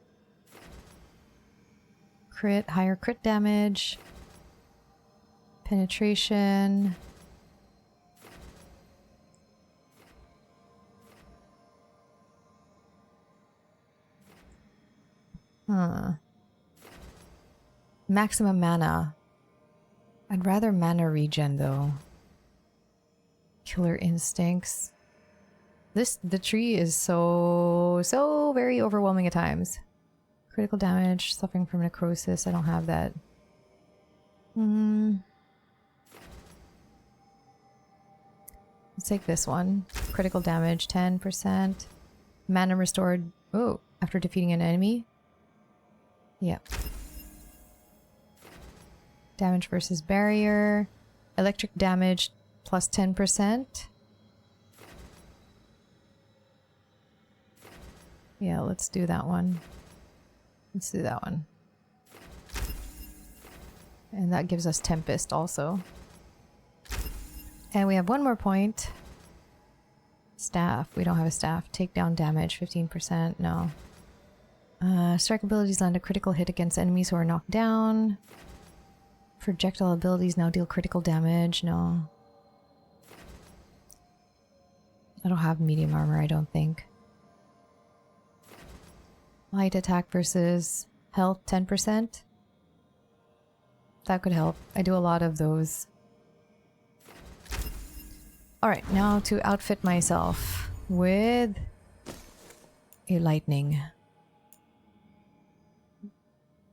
Crit, higher crit damage. Penetration. Maximum mana. I'd rather mana regen though. Killer instincts. The tree is so very overwhelming at times. Critical damage, suffering from necrosis. I don't have that. Let's take this one. Critical damage, 10%. Mana restored. Oh, after defeating an enemy. Yep. Damage versus barrier. Electric damage plus 10%. Yeah, let's do that one. Let's do that one. And that gives us Tempest also. And we have one more point. Staff. We don't have a staff. Takedown damage, 15%. No. Strike abilities land a critical hit against enemies who are knocked down. Projectile abilities now deal critical damage. No. I don't have medium armor, I don't think. Light attack versus health, 10%. That could help. I do a lot of those. Alright, now to outfit myself with a lightning.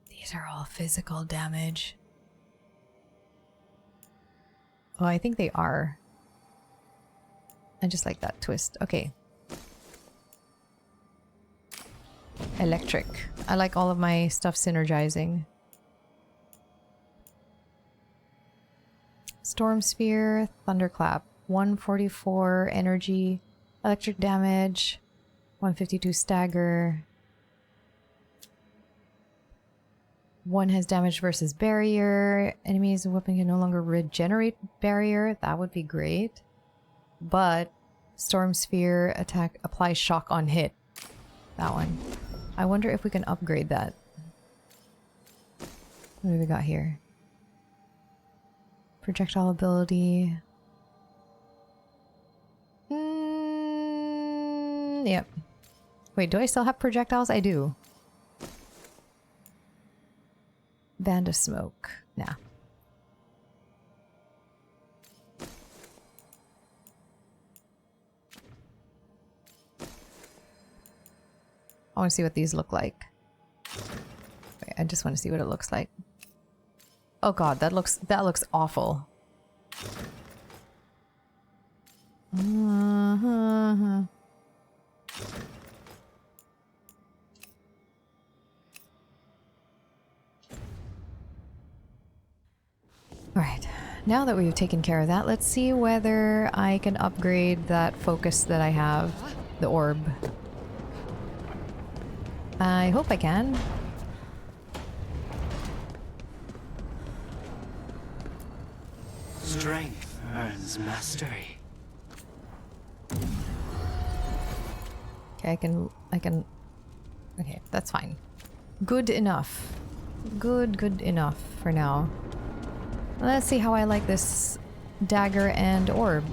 These are all physical damage. Oh, I think they are. I just like that twist. Okay. Electric. I like all of my stuff synergizing. Storm Sphere, Thunderclap. 144 energy, electric damage, 152 stagger. One has damage versus barrier. Enemies and weapon can no longer regenerate barrier. That would be great. But Storm Sphere attack applies shock on hit. That one. I wonder if we can upgrade that. What do we got here? Projectile ability. Yep. Wait, do I still have projectiles? I do. Band of smoke. Nah. I want to see what these look like. Wait, I just want to see what it looks like. Oh god, that looks awful. Alright, now that we've taken care of that, let's see whether I can upgrade that focus that I have, the orb. I hope I can. Strength earns mastery. Okay, I can... Okay, that's fine. Good enough. Good enough for now. Let's see how I like this dagger and orb.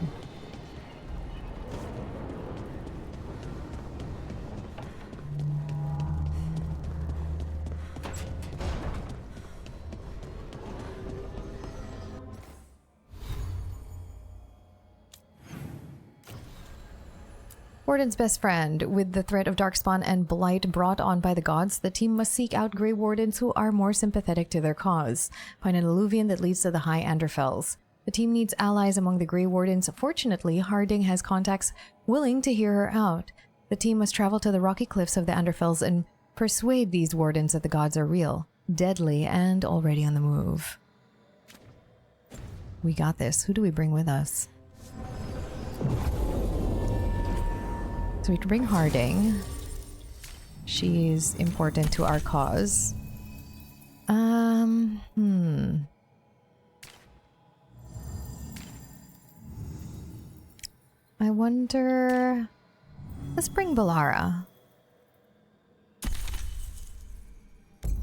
Warden's best friend. With the threat of Darkspawn and Blight brought on by the gods, the team must seek out Grey Wardens who are more sympathetic to their cause. Find an alluvion that leads to the High Anderfells. The team needs allies among the Grey Wardens. Fortunately, Harding has contacts willing to hear her out. The team must travel to the rocky cliffs of the Anderfells and persuade these wardens that the gods are real, deadly, and already on the move. We got this. Who do we bring with us? So we can bring Harding. She's important to our cause. I wonder... Let's bring Balara.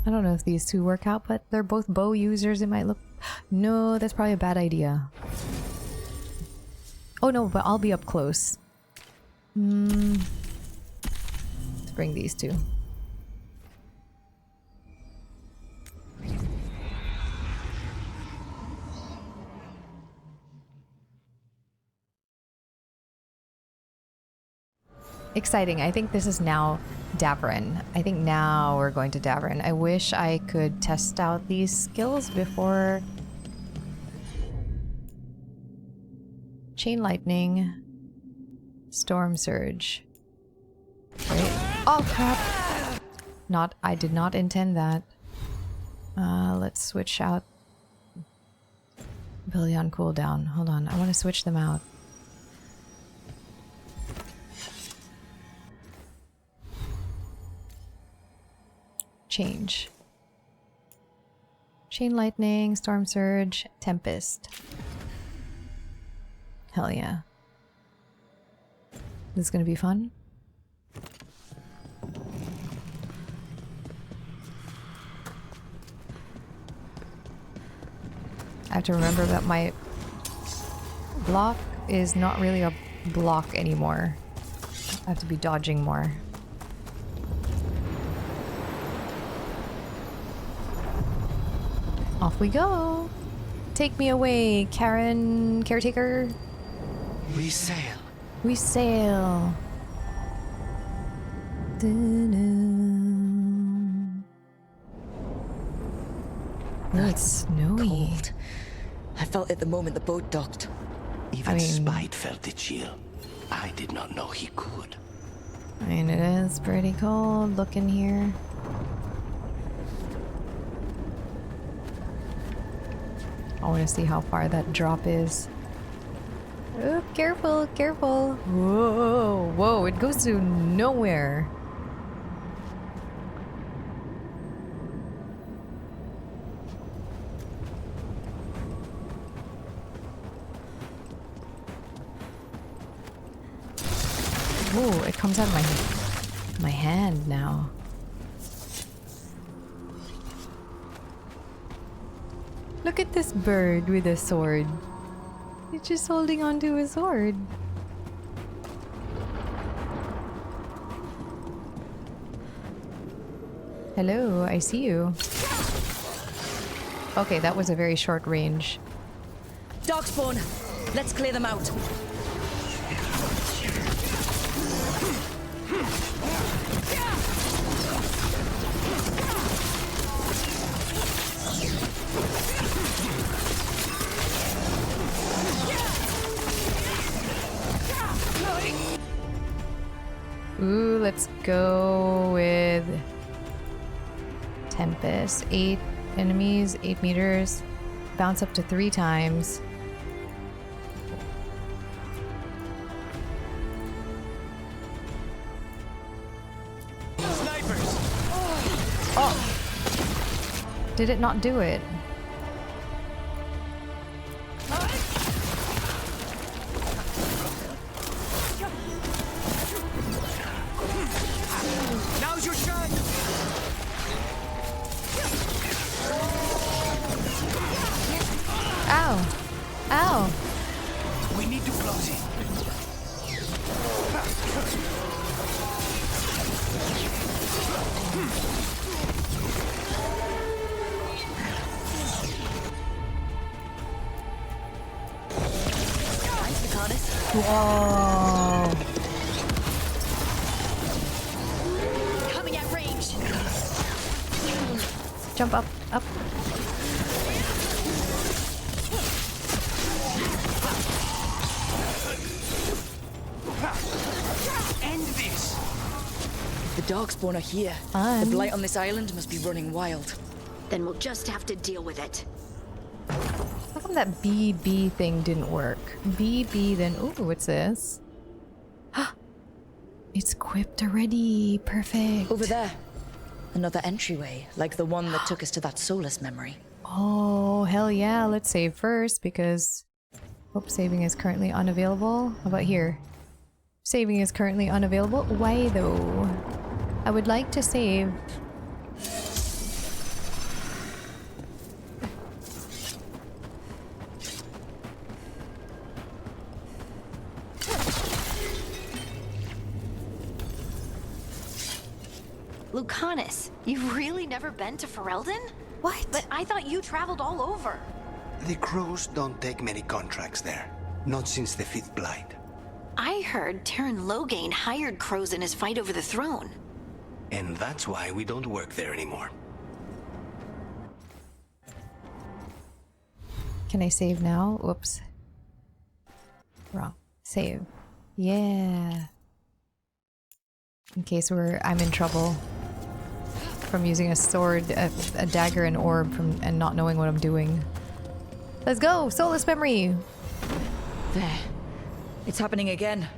I don't know if these two work out, but they're both bow users. It might look... No, that's probably a bad idea. Oh no, but I'll be up close. Let's bring these two. Exciting. I think this is now Davrin. I think now we're going to Davrin. I wish I could test out these skills before... Chain Lightning. Storm Surge. Wait. Oh crap! I did not intend that. Let's switch out Ability on cooldown. Hold on, I want to switch them out. Change. Chain Lightning, Storm Surge, Tempest. Hell yeah. This is gonna be fun. I have to remember that my block is not really a block anymore. I have to be dodging more. Off we go! Take me away, Karen Caretaker. We sail. We sail. Dun-dun. Oh, it's snowy. Cold. I felt it the moment the boat docked. Even Spite felt the chill. I did not know he could. I mean, it is pretty cold looking here. I want to see how far that drop is. Oh, careful, careful. Whoa, whoa, it goes to nowhere. Ooh, it comes out of my hand now. Look at this bird with a sword. He's just holding onto a sword. Hello, I see you. Okay, that was a very short range. Darkspawn, let's clear them out. Ooh, let's go with Tempest. 8 enemies, 8 meters. Bounce up to 3 times. Snipers! Oh! Did it not do it? Now's your shot! Ow! Ow! We need to close it. Whoa! Coming at range. Jump up, up. End this. The Darkspawn are here. Fun. The blight on this island must be running wild. Then we'll just have to deal with it. How come that BB thing didn't work? BB then... Ooh, what's this? It's equipped already. Perfect. Over there. Another entryway, like the one that took us to that Solus memory. Oh, hell yeah. Let's save first because... Hope saving is currently unavailable. How about here? Saving is currently unavailable. Why though? I would like to save... Lucanus, you've really never been to Ferelden? What? But I thought you traveled all over. The crews don't take many contracts there. Not since the 5th Blight. I heard Terran Loghain hired crows in his fight over the throne. And that's why we don't work there anymore. Can I save now? Whoops. Wrong. Save. Yeah. In case I'm in trouble from using a sword, a dagger, and orb and not knowing what I'm doing. Let's go! Solus memory! There. It's happening again.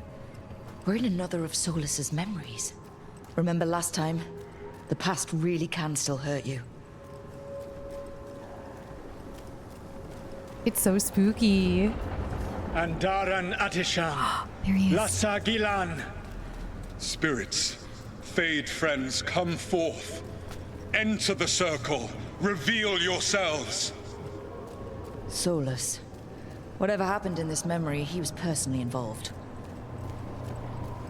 We're in another of Solus's memories. Remember last time? The past really can still hurt you. It's so spooky. Andaran Atishan. There he is. Lassa Gilan. Spirits, Fade friends, come forth. Enter the circle. Reveal yourselves. Solus. Whatever happened in this memory, he was personally involved.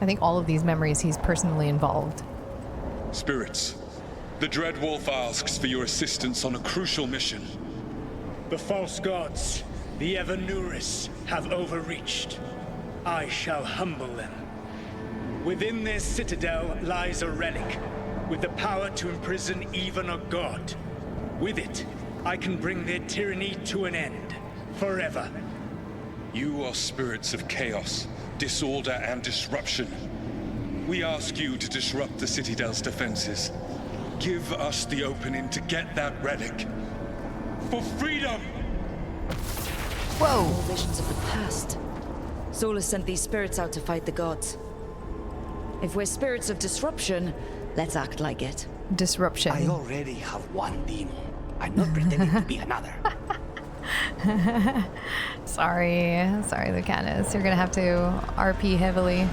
I think all of these memories he's personally involved. Spirits, the Dread Wolf asks for your assistance on a crucial mission. The false gods, the Evanuris, have overreached. I shall humble them. Within this citadel lies a relic, with the power to imprison even a god. With it, I can bring their tyranny to an end, forever. You are spirits of chaos, disorder, and disruption. We ask you to disrupt the Citadel's defenses. Give us the opening to get that relic. For freedom! Whoa! All visions of the past. Solus sent these spirits out to fight the gods. If we're spirits of disruption, let's act like it. Disruption. I already have one demon. I'm not pretending to be another. Sorry, Lucanus. You're gonna have to RP heavily.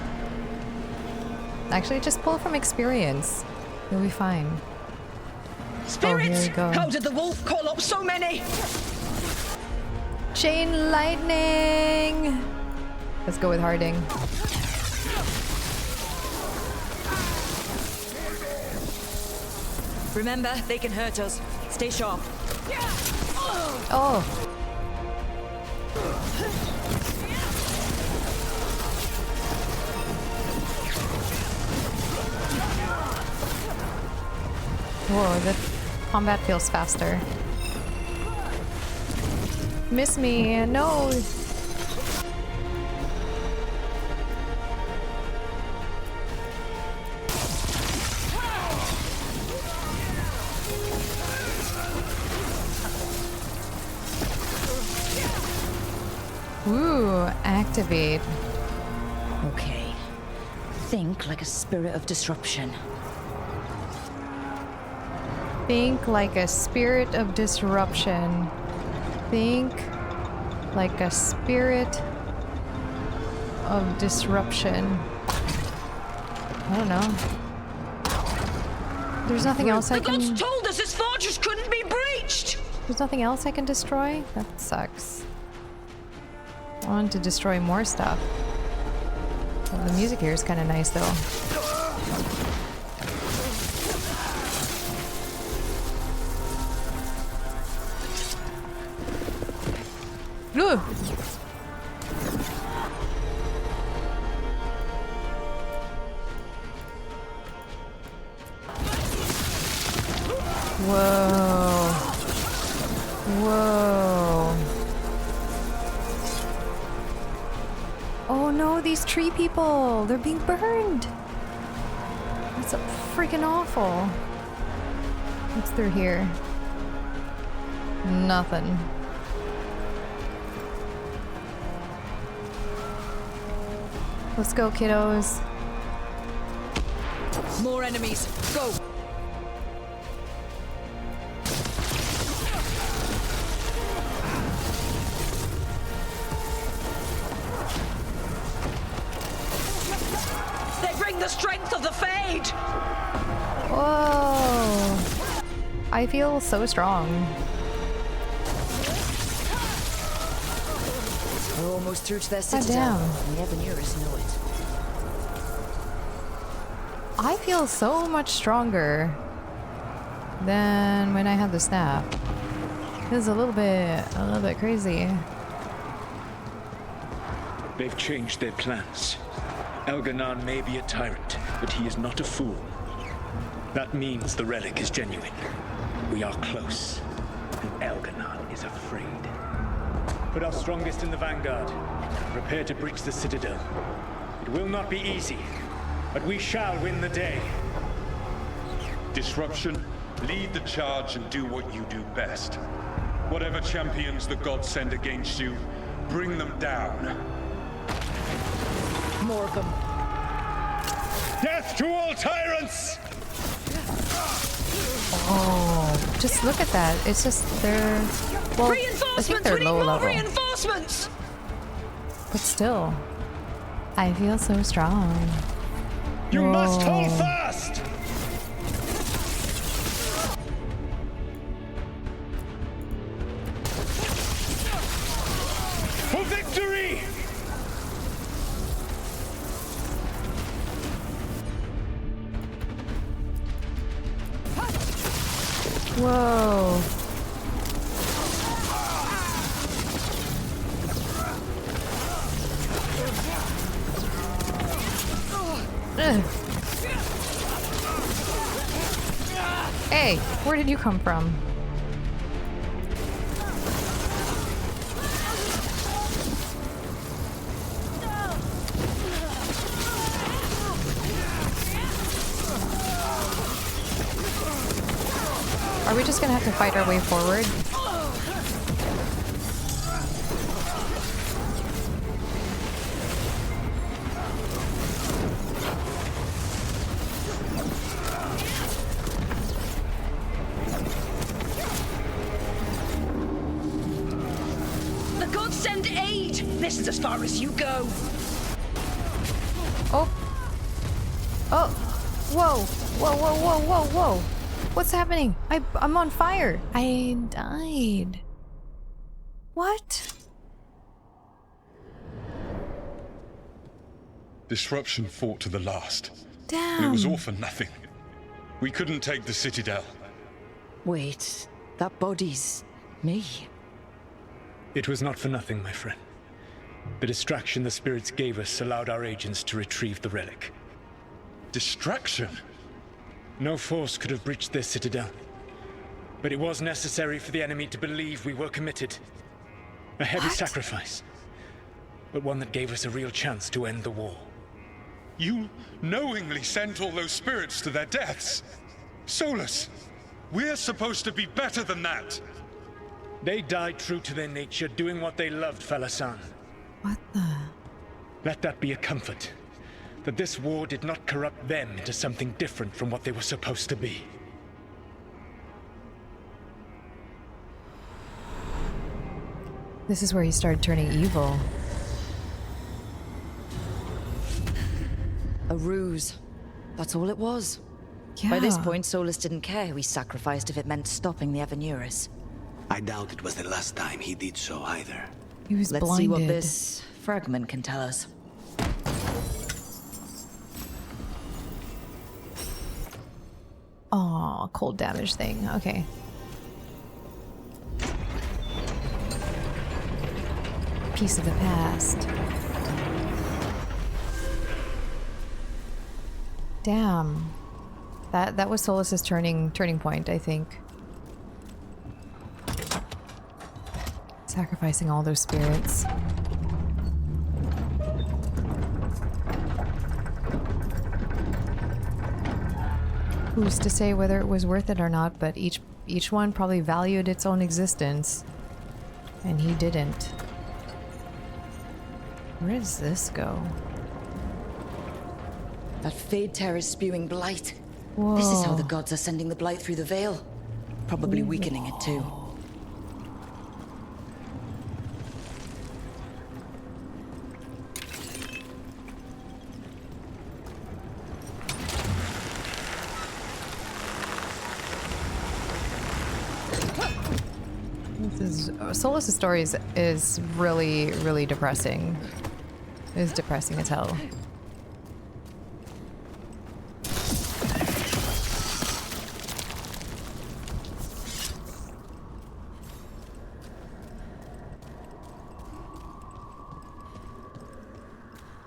Actually, just pull from experience. You'll be fine. Spirits! Here we go. How did the wolf call up so many? Chain lightning! Let's go with Harding. Remember, they can hurt us. Stay sharp. Oh! Whoa, the combat feels faster. Miss me, no! Ooh, activate. Okay. Think like a spirit of disruption. Think like a spirit of disruption. Think like a spirit of disruption. I don't know. There's nothing else I can... The gods told us this fortress couldn't be breached! There's nothing else I can destroy? That sucks. I want to destroy more stuff. Well, the music here is kind of nice though. Ugh. Whoa. Whoa. Oh no, these tree people! They're being burned! That's freaking awful. What's through here? Nothing. Let's go, kiddos. More enemies. Go! They bring the strength of the Fade! Whoa! I feel so strong. We're almost through to their God citadel. damn. The Evanuris know it. I feel so much stronger than when I had the staff. This is a little bit crazy. They've changed their plans. Elganon may be a tyrant, but he is not a fool. That means the relic is genuine. We are close, and Elganon is afraid. Put our strongest in the vanguard. Prepare to breach the citadel. It will not be easy, but we shall win the day. Disruption, lead the charge and do what you do best. Whatever champions the gods send against you, bring them down. More of them. Death to all tyrants! Oh, just look at that. It's just they're well, I think they're low level. Reinforcements! But still, I feel so strong. You must hold fast! For victory! Whoa. Ugh. Hey, where did you come from? Are we just gonna have to fight our way forward? The gods send aid! This is as far as you go! Oh. Oh. Whoa. Whoa, whoa, whoa, whoa, whoa. What's happening? I'm on fire. I died. What? Disruption fought to the last. Damn. And it was all for nothing. We couldn't take the Citadel. Wait, that body's me. It was not for nothing, my friend. The distraction the spirits gave us allowed our agents to retrieve the relic. Distraction? No force could have breached this Citadel. But it was necessary for the enemy to believe we were committed. A heavy sacrifice. But one that gave us a real chance to end the war. You knowingly sent all those spirits to their deaths. Solus, we're supposed to be better than that. They died true to their nature, doing what they loved, Assan. What the? Let that be a comfort. That this war did not corrupt them into something different from what they were supposed to be. This is where he started turning evil. A ruse. That's all it was. Yeah. By this point, Solus didn't care who he sacrificed if it meant stopping the Avenuris. I doubt it was the last time he did so either. He was Let's blinded. see what this fragment can tell us. Oh, cold damage thing. Okay. Piece of the past. Damn. That was Solus's turning point, I think. Sacrificing all those spirits. Who's to say whether it was worth it or not, but each one probably valued its own existence. And he didn't. Where does this go? That Fade Terror is spewing blight. Whoa. This is how the gods are sending the blight through the Veil. Probably weakening it too. Solus's story is really, really depressing. It is depressing as hell.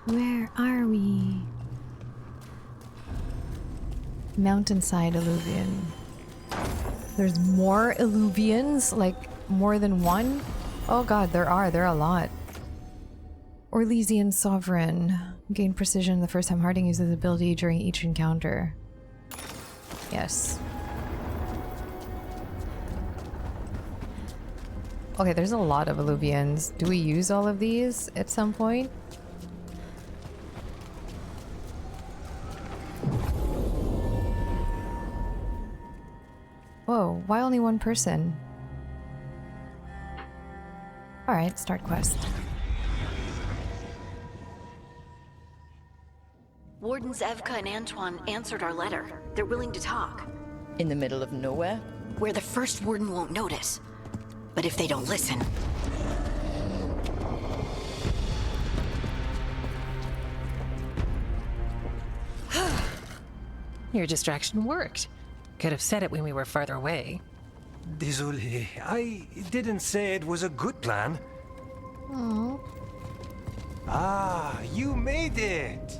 Where are we? Mountainside Illuvian. There's more Illuvians? Like, more than one? Oh god, there are a lot. Orlesian Sovereign. Gain precision the first time Harding uses the ability during each encounter. Yes. Okay, there's a lot of alluvians. Do we use all of these at some point? Whoa, why only one person? Alright, start quest. Wardens Evka and Antoine answered our letter. They're willing to talk. In the middle of nowhere? Where the first warden won't notice. But if they don't listen... Your distraction worked. Could have said it when we were farther away. Désolé, I didn't say it was a good plan. Aww. Ah, you made it!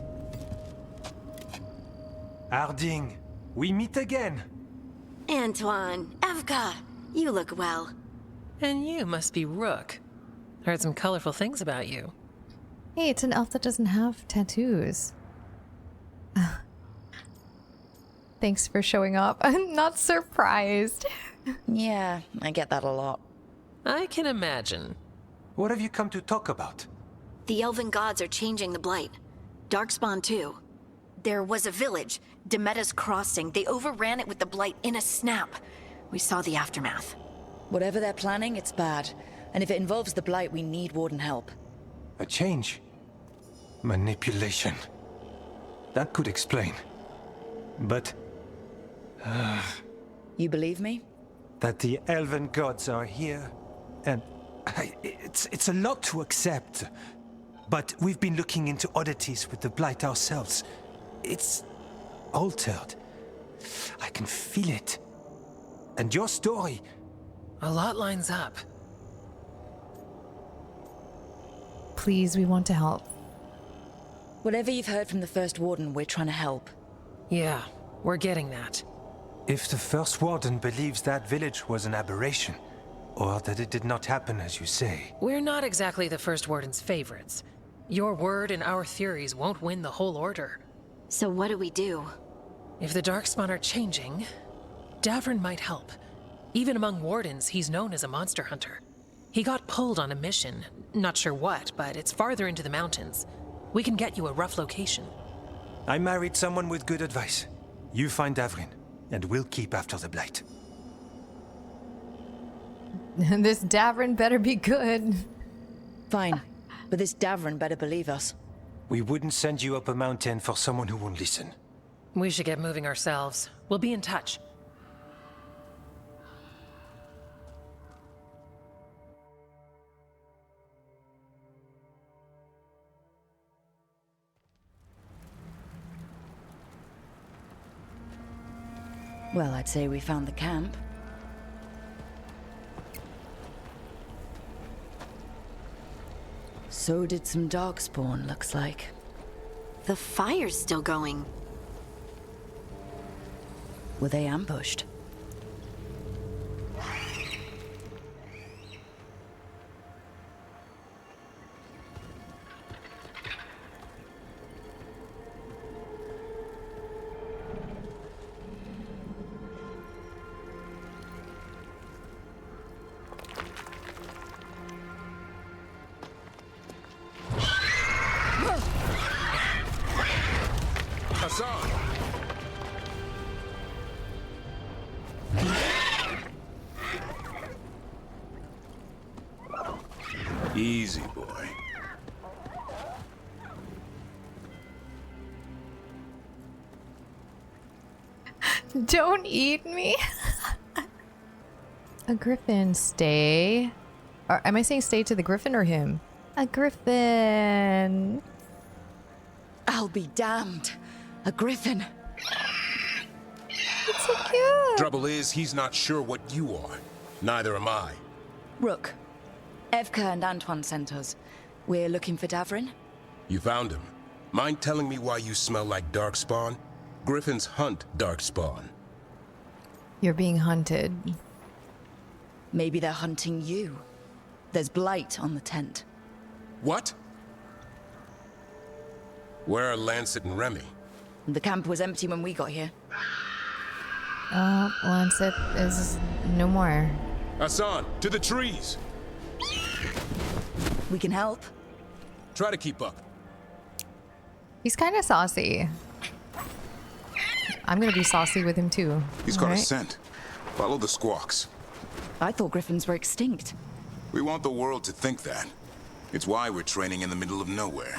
Harding, we meet again. Antoine, Evka, you look well. And you must be Rook. Heard some colorful things about you. Hey, it's an elf that doesn't have tattoos. Thanks for showing up. I'm not surprised. Yeah, I get that a lot. I can imagine. What have you come to talk about? The elven gods are changing the blight. Darkspawn too. There was a village, Demeta's Crossing. They overran it with the blight in a snap. We saw the aftermath. Whatever they're planning, it's bad. And if it involves the blight, we need warden help. A change? Manipulation. That could explain. But... You believe me? That the elven gods are here, and... It's a lot to accept. But we've been looking into oddities with the blight ourselves. It's altered. I can feel it. And your story... A lot lines up. Please, we want to help. Whatever you've heard from the First Warden, we're trying to help. Yeah, we're getting that. If the First Warden believes that village was an aberration, or that it did not happen as you say... We're not exactly the First Warden's favorites. Your word and our theories won't win the whole order. So what do we do? If the Darkspawn are changing, Davrin might help. Even among Wardens, he's known as a monster hunter. He got pulled on a mission. Not sure what, but it's farther into the mountains. We can get you a rough location. I married someone with good advice. You find Davrin, and we'll keep after the blight. This Davrin better be good. Fine, but this Davrin better believe us. We wouldn't send you up a mountain for someone who won't listen. We should get moving ourselves. We'll be in touch. Well, I'd say we found the camp. So did some Darkspawn, looks like. The fire's still going. Were they ambushed? Assan! Easy, boy. Don't eat me. A griffin, stay. Or, am I saying stay to the griffin or him? A griffin. I'll be damned. A griffin. It's so cute. Trouble is, he's not sure what you are. Neither am I. Rook. Evka and Antoine sent us. We're looking for Davrin. You found him. Mind telling me why you smell like Darkspawn? Griffins hunt Darkspawn. You're being hunted. Maybe they're hunting you. There's blight on the tent. What? Where are Lancet and Remy? The camp was empty when we got here. Lancet is no more. Assan, to the trees! We can help. Try to keep up. He's kind of saucy. I'm gonna be saucy with him too. He's got a scent. Follow the squawks. I thought griffins were extinct. We want the world to think that. It's why we're training in the middle of nowhere.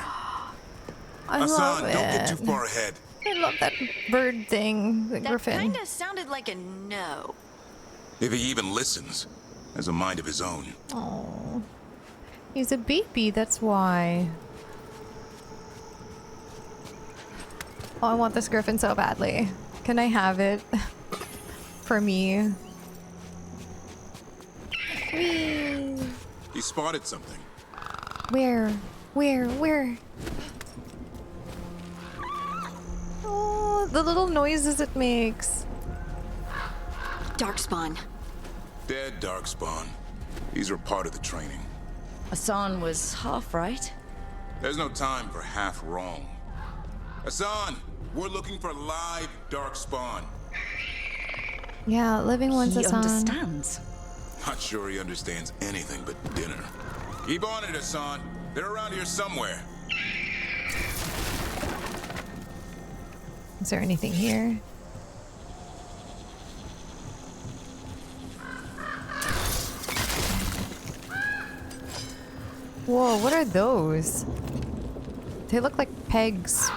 I love it. Don't get too far ahead. I love that bird thing, the That griffin. kinda sounded like a no. If he even listens, has a mind of his own. Oh, he's a baby, that's why. Oh, I want this griffin so badly. Can I have it? For me. Whee! He spotted something. Where? Oh, the little noises it makes. Darkspawn. Dead Darkspawn. These are part of the training. Assan was half right. There's no time for half wrong. Assan, we're looking for live Darkspawn. Yeah, living ones. He Assan understands. Not sure he understands anything but dinner. Keep on it, Assan. They're around here somewhere. Is there anything here? Whoa, what are those? They look like pegs.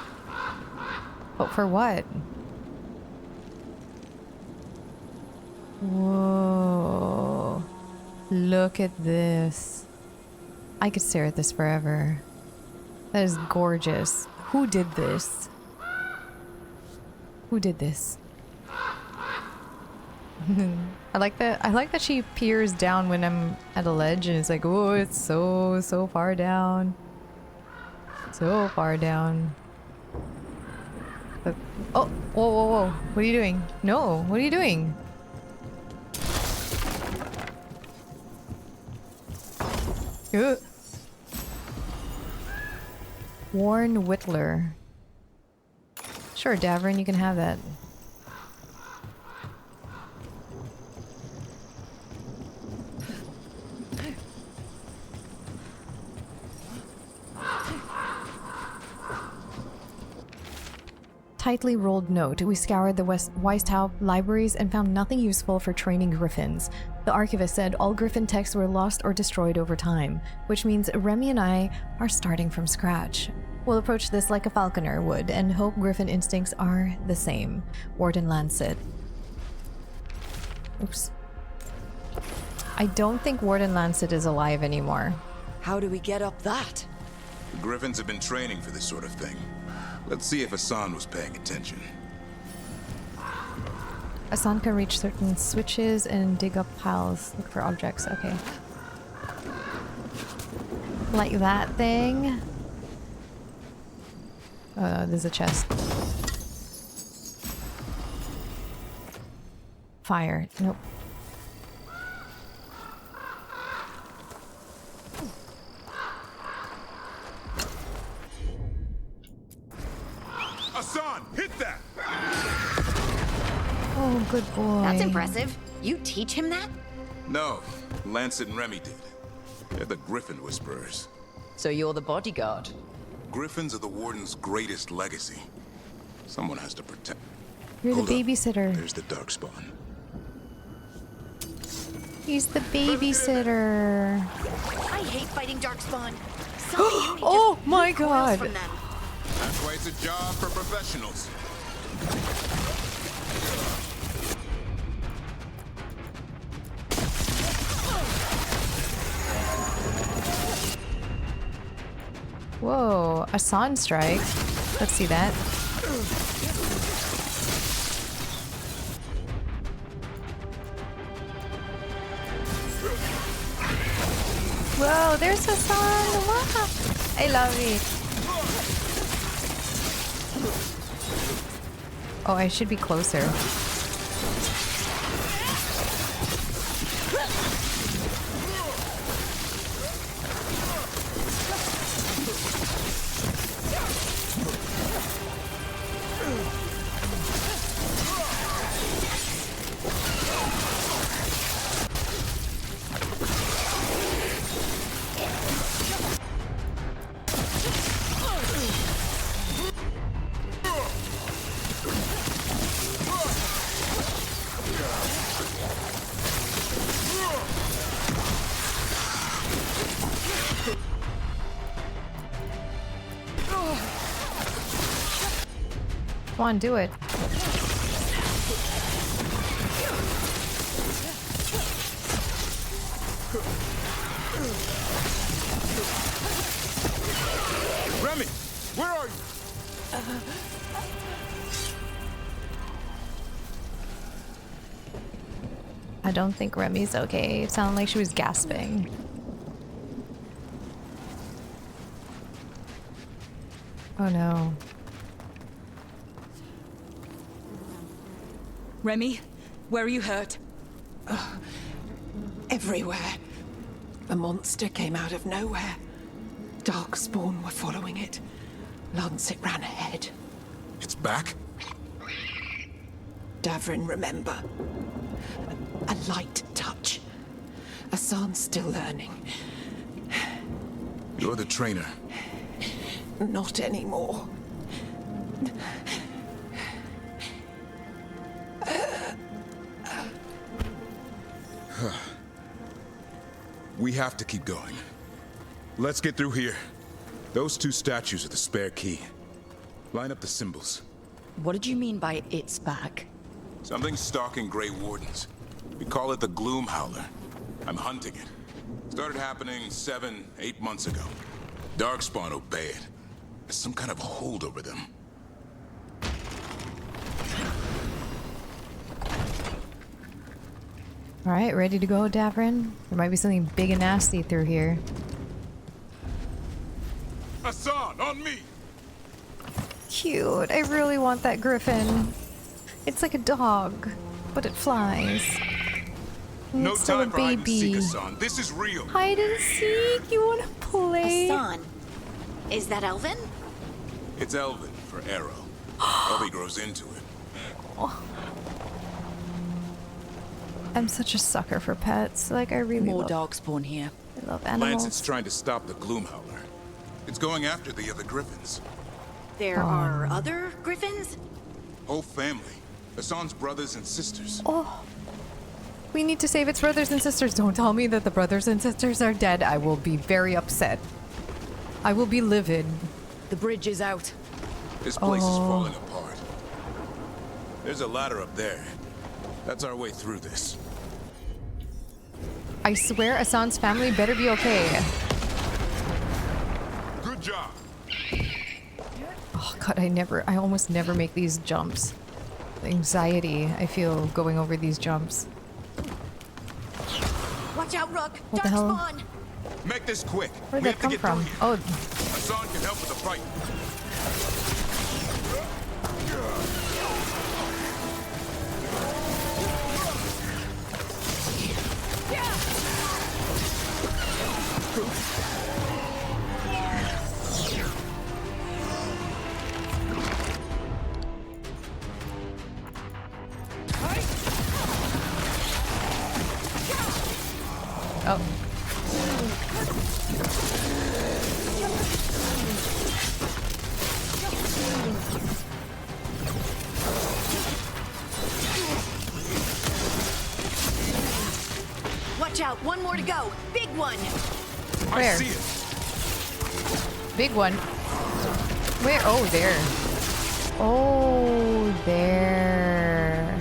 But for what? Whoa. Look at this. I could stare at this forever. That is gorgeous. Who did this? Who did this? I like that she peers down when I'm at a ledge and it's like, oh, it's so far down. So far down. But, oh, whoa. What are you doing? No, what are you doing? Ugh. Warren Whittler. Sure, Davrin, you can have that. Tightly rolled note. We scoured the Weishaupt libraries and found nothing useful for training griffins. The archivist said all griffin texts were lost or destroyed over time, which means Remy and I are starting from scratch. We'll approach this like a falconer would and hope griffin instincts are the same. Warden Lancet. Oops. I don't think Warden Lancet is alive anymore. How do we get up that? The griffins have been training for this sort of thing. Let's see if Assan was paying attention. Assan can reach certain switches and dig up piles. Look for objects. Okay. Like that thing. There's a chest. Fire. Nope. Assan, hit that! Oh, good boy. That's impressive. You teach him that? No, Lancet and Remy did. They're the Griffin Whisperers. So you're the bodyguard? Griffins are the Warden's greatest legacy. Someone has to protect. You're the babysitter. There's the Darkspawn. He's the babysitter. I hate fighting Darkspawn. Something in me Oh just my recoils god. from them. That's why it's a job for professionals. Whoa, a Assan strike. Let's see that. Whoa, there's Assan! Wow. I love it. Oh, I should be closer. Come on, do it. Remy, where are you? I don't think Remy's okay. It sounded like she was gasping. Oh no. Remy, where are you hurt? Everywhere. The monster came out of nowhere. Darkspawn were following it. Lancet ran ahead. It's back? Davrin, remember. A light touch. Assan's still learning. You're the trainer. Not anymore. We have to keep going. Let's get through here. Those two statues are the spare key. Line up the symbols. What did you mean by it's back? Something's stalking Grey Wardens. We call it the Gloom Howler. I'm hunting it. Started happening 7, 8 months ago. Darkspawn obey it. There's some kind of hold over them. Alright, ready to go, Davrin? There might be something big and nasty through here. Assan, on me! Cute. I really want that griffin. It's like a dog, but it flies. No It's still a time for hide and seek, baby. Assan. This is real. Hide and seek? You want to play? Assan. Is that Elven? It's Elven for arrow. Probably grows into it. Oh. I'm such a sucker for pets. Like, I really More love... Darkspawn here. I love animals. Lancet's trying to stop the Gloom Howler. It's going after the other griffins. There are other griffins? Whole family. Assan's brothers and sisters. Oh. We need to save its brothers and sisters. Don't tell me that the brothers and sisters are dead. I will be very upset. I will be livid. The bridge is out. This place is falling apart. There's a ladder up there. That's our way through this. I swear Assan's family better be okay. Good job. Oh god, I almost never make these jumps. The anxiety I feel going over these jumps. Watch out, Rook! What the hell? Darkspawn! Make this quick. Where'd We that have to come get from? through here. Oh, Assan can help with the fight. oh. Watch out, one more to go. Big one. Where? I see it. Big one. Where? Oh, there. Oh, there.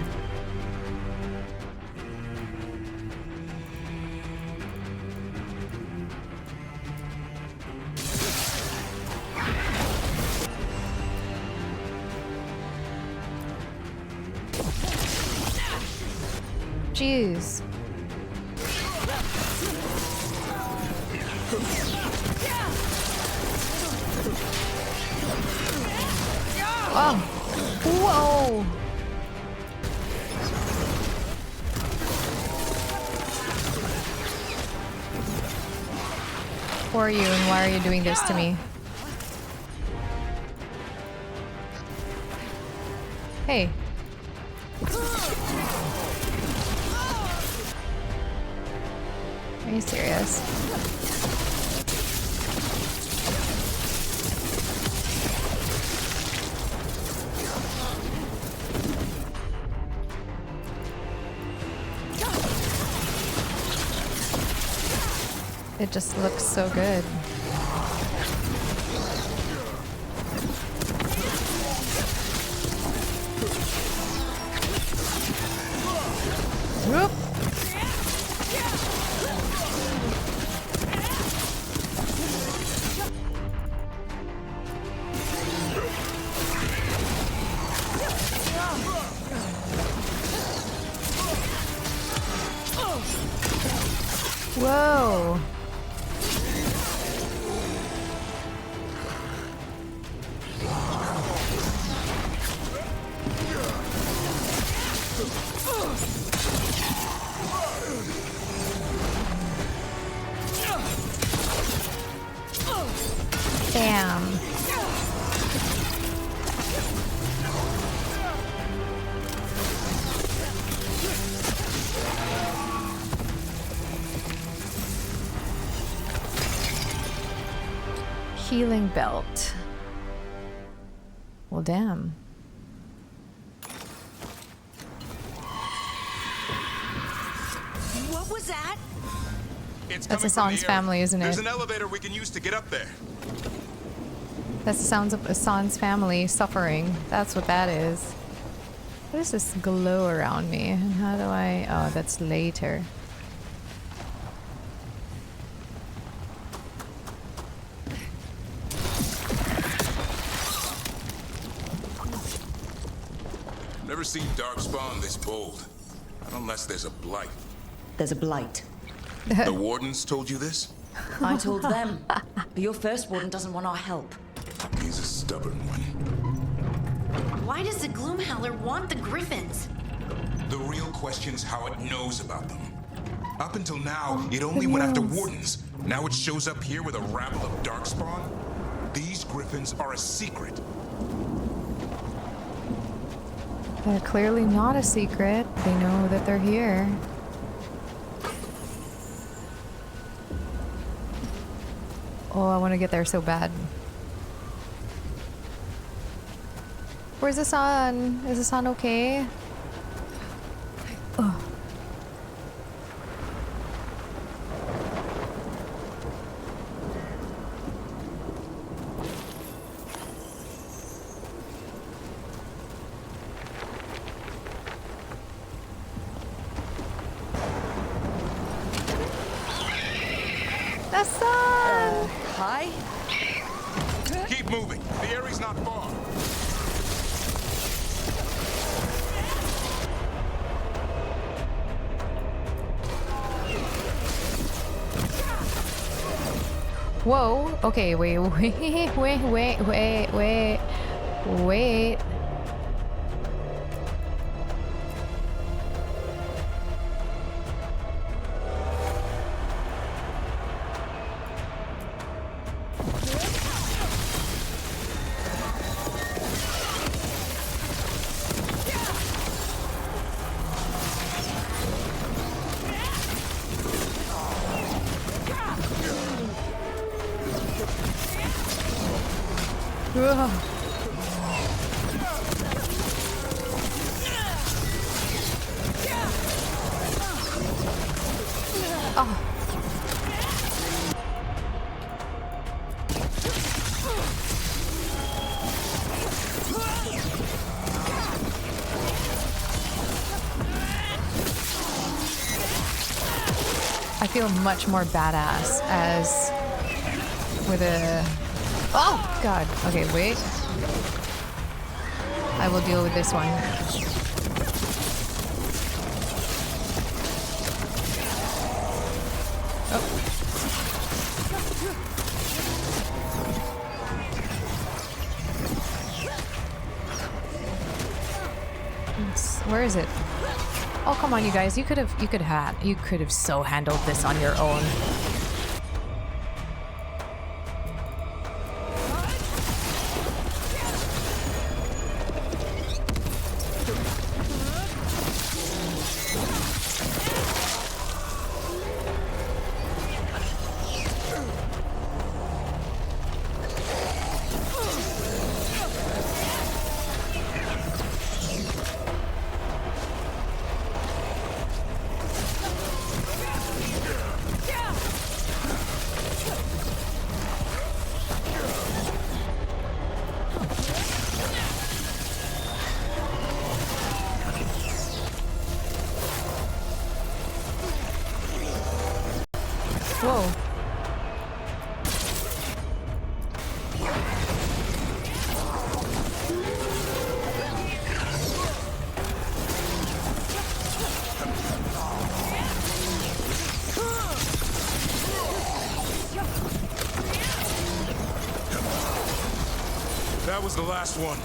Jeez. Oh. Whoa. Who are you and why are you doing this to me? Hey. Are you serious? It just looks so good. Whoop. Whoa. Damn. Healing belt. Well, damn. What was that? It's That's coming from Assan's the family, isn't it? There's an elevator we can use to get up there. That's the sounds of Assan's family suffering. That's what that is. What is this glow around me? And how do I... Oh, that's later. Never seen Darkspawn this bold. Not unless there's a blight. There's a blight. The wardens told you this? I told them. But your first warden doesn't want our help. He's a stubborn one. Why does the Gloomhowler want the Griffins? The real question's how it knows about them. Up until now, it only went after wardens. Now it shows up here with a rabble of Darkspawn? These Griffins are a secret. They're clearly not a secret. They know that they're here. Oh, I want to get there so bad. Where's Assan? Is Assan okay? Oh. Assan! Hi? Keep moving. The area's not far. Whoa. Okay, wait. Ugh. Oh. I feel much more badass as with a... Oh, God. Okay, wait. I will deal with this one. Oh. Where is it? Oh, come on, you guys. You could have so handled this on your own. Whoa. That was the last one.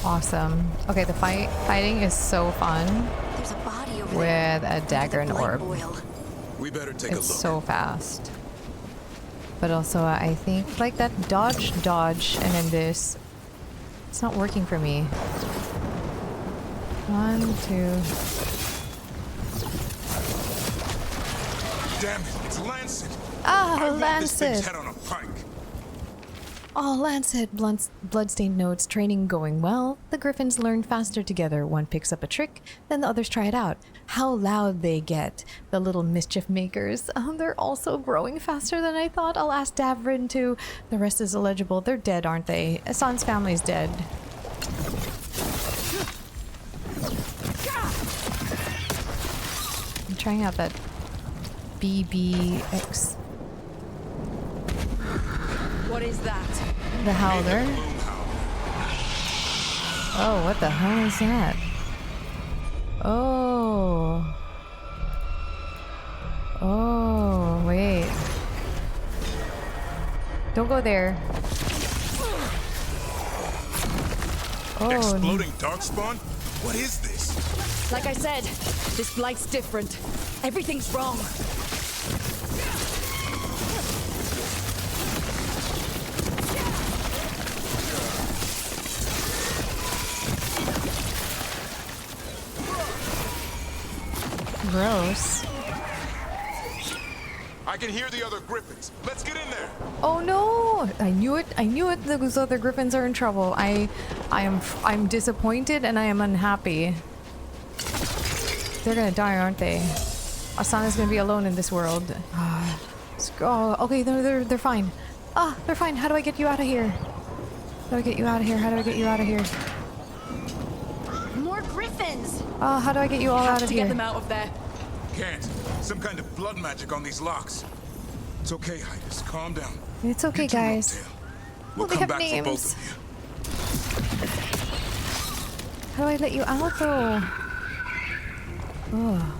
Awesome. Okay, the fighting is so fun. There's a body over with there. a dagger and orb. We better take a look. It's so fast. But also, I think like that dodge, and then this. It's not working for me. 1, 2. Damn it! It's Lancet. Ah, Lancet. Head on a pike. Oh, Lancet, Bloodstained notes, training going well. The griffins learn faster together. One picks up a trick, then the others try it out. How loud they get, the little mischief makers. Oh, they're also growing faster than I thought. I'll ask Davrin too. The rest is illegible. They're dead, aren't they? Assan's family's dead. I'm trying out that BBX. What is that? The Howler. Oh, what the hell is that? Oh. Oh, wait. Don't go there. Oh. Exploding darkspawn? What is this? Like I said, this blight's different. Everything's wrong. Gross. I can hear the other griffins. Let's get in there. Oh no! I knew it. I knew it. Those other griffins are in trouble. I'm disappointed and I am unhappy. They're gonna die, aren't they? Assan is gonna be alone in this world. Oh, okay. They're fine. Ah, they're fine. How do I get you out of here? How do I get you out of here? How do I get you out of here? More griffins. How do I get you all out of here? Get them out of there. Can't. Some kind of blood magic on these locks. It's okay, Highness. Calm down. It's okay, guys. We'll they come have back for both names. of you. How do I let you out, though? Oh.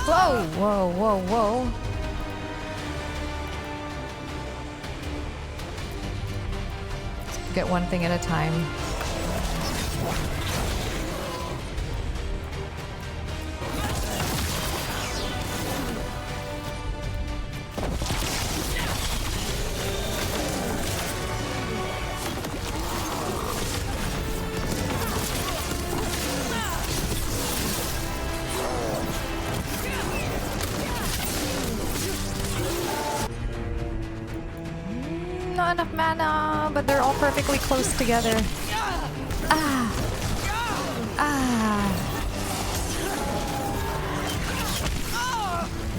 Whoa, whoa, whoa, whoa. Get one thing at a time. Not enough mana, but they're all perfectly close together. Ah! Ah!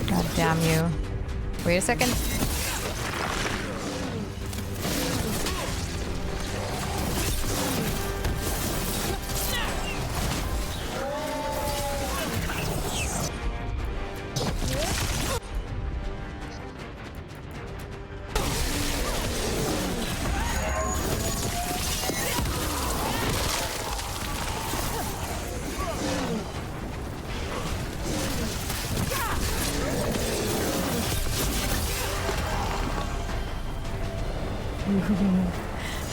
God damn you. Wait a second.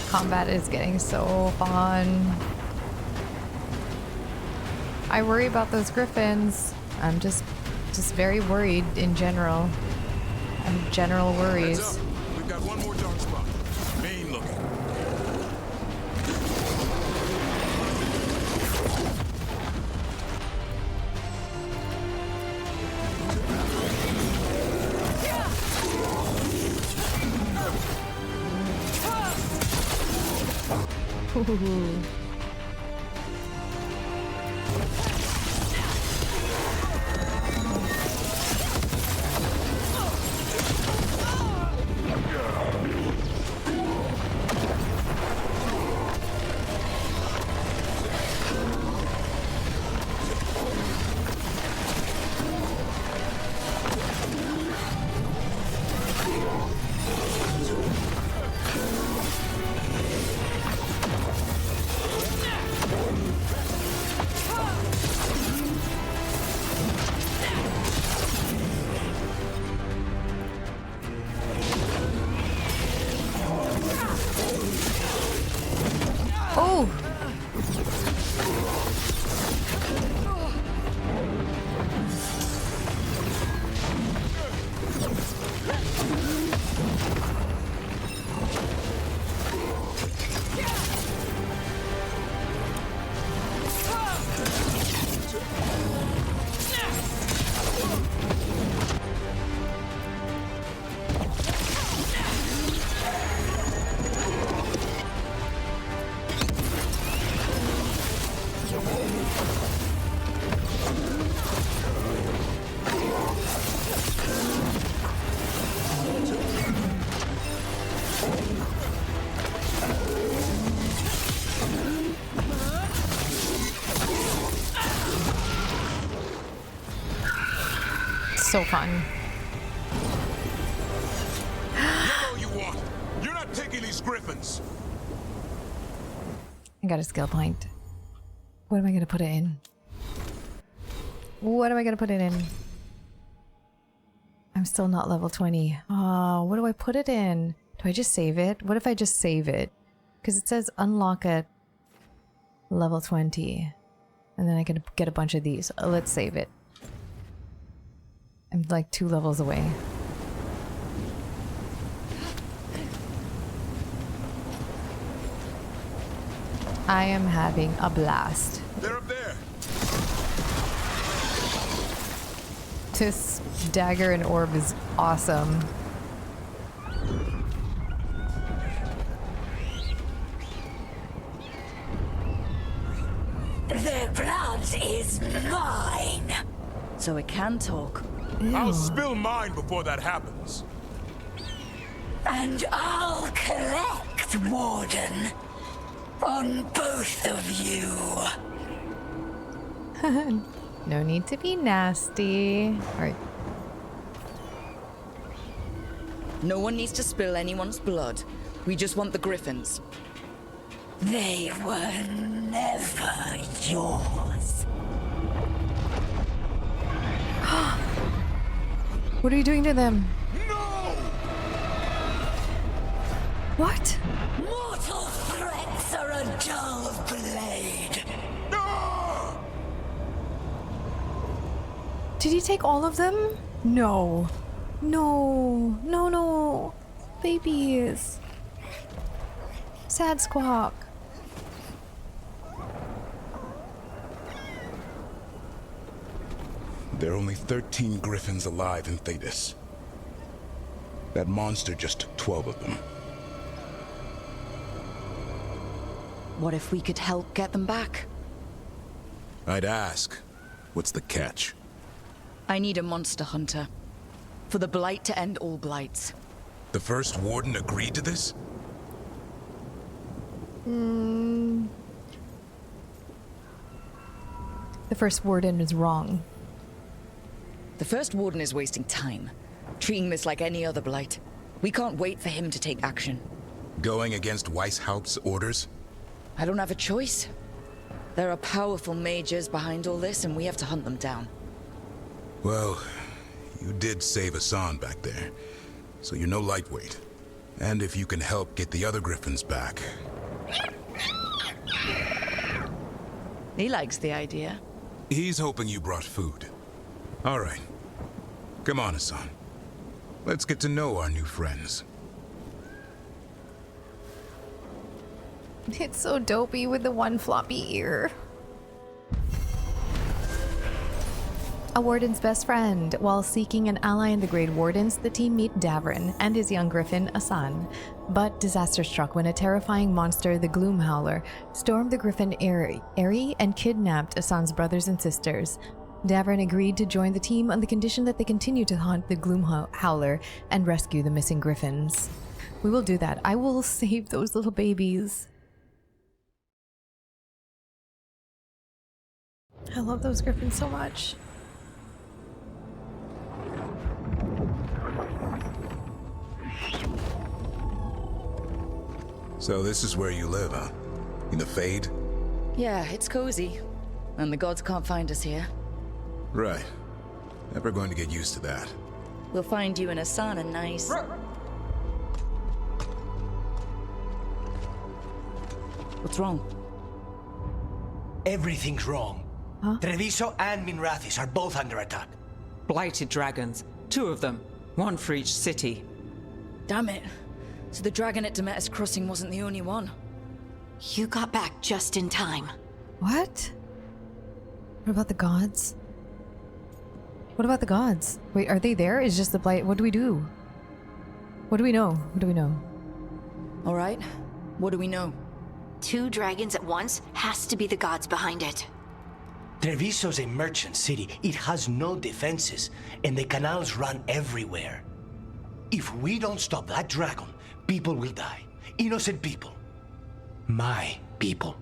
Combat is getting so fun. I worry about those griffins. I'm just very worried in general. I have general worries. Heads up. We've got one more dark spot. Main looking. Ooh. So fun. All you want. You're not taking these griffins. I got a skill point. What am I gonna put it in? What am I gonna put it in? I'm still not level 20. Oh, what do I put it in? Do I just save it? What if I just save it? Because it says unlock at level 20. And then I can get a bunch of these. Let's save it. I'm like 2 levels away. I am having a blast. They're up there. This dagger and orb is awesome. Their blood is mine. So it can talk. I'll spill mine before that happens. And I'll collect, Warden. On both of you. No need to be nasty. Alright. No one needs to spill anyone's blood. We just want the griffins. They were never yours. What are you doing to them? No! What? Mortal threats are a dull blade. Did he take all of them? No. No. No, no. Babies. Sad squawk. There are only 13 griffins alive in Thetis. That monster just took 12 of them. What if we could help get them back? I'd ask, what's the catch? I need a monster hunter. For the Blight to end all blights. The first warden agreed to this? The first warden is wrong. The first warden is wasting time, treating this like any other blight. We can't wait for him to take action. Going against Weishaupt's orders? I don't have a choice. There are powerful mages behind all this, and we have to hunt them down. Well, you did save Assan back there, so you're no lightweight. And if you can help get the other griffins back... He likes the idea. He's hoping you brought food. All right. Come on, Assan. Let's get to know our new friends. It's so dopey with the one floppy ear. A warden's best friend. While seeking an ally in the Great Wardens, the team meet Davrin and his young griffin, Assan. But disaster struck when a terrifying monster, the Gloom Howler, stormed the griffin Aerie and kidnapped Assan's brothers and sisters. Davrin agreed to join the team on the condition that they continue to hunt the Gloom Howler and rescue the missing griffins. We will do that. I will save those little babies. I love those griffins so much. So this is where you live, huh? In the Fade? Yeah, it's cozy. And the gods can't find us here. Right. Never going to get used to that. We'll find you in Assan a nice... What's wrong? Everything's wrong. Huh? Treviso and Minrathis are both under attack. Blighted dragons. 2 of them. 1 for each city. Damn it. So the dragon at Demeter's Crossing wasn't the only one. You got back just in time. What? What about the gods? What about the gods? Wait, are they there? Is just the blight? What do we do? What do we know? What do we know? All right. What do we know? 2 dragons at once has to be the gods behind it. Treviso's a merchant city. It has no defenses, and the canals run everywhere. If we don't stop that dragon, people will die. Innocent people. My people.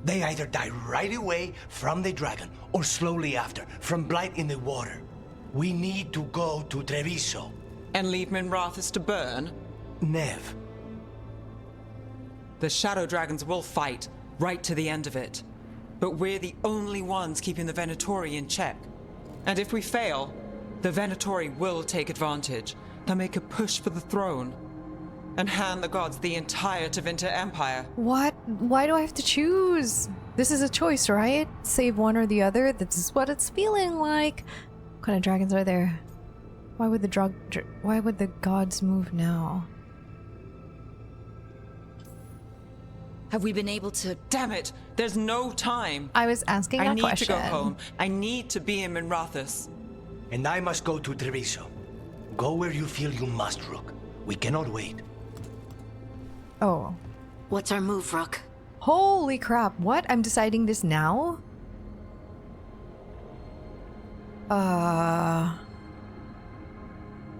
They either die right away from the dragon, or slowly after, from blight in the water. We need to go to Treviso. And leave Minrathis to burn? Nev. The Shadow Dragons will fight, right to the end of it. But we're the only ones keeping the Venatori in check. And if we fail, the Venatori will take advantage. They'll make a push for the throne. And hand the gods the entire Tevinter Empire. What? Why do I have to choose? This is a choice, right? Save one or the other? This is what it's feeling like. What kind of dragons are there? Why would the gods move now? Have we been able to... Damn it! There's no time! I was asking a question. I need to go home. I need to be in Minrathis. And I must go to Treviso. Go where you feel you must, Rook. We cannot wait. Oh. What's our move, Rook? Holy crap, what? I'm deciding this now?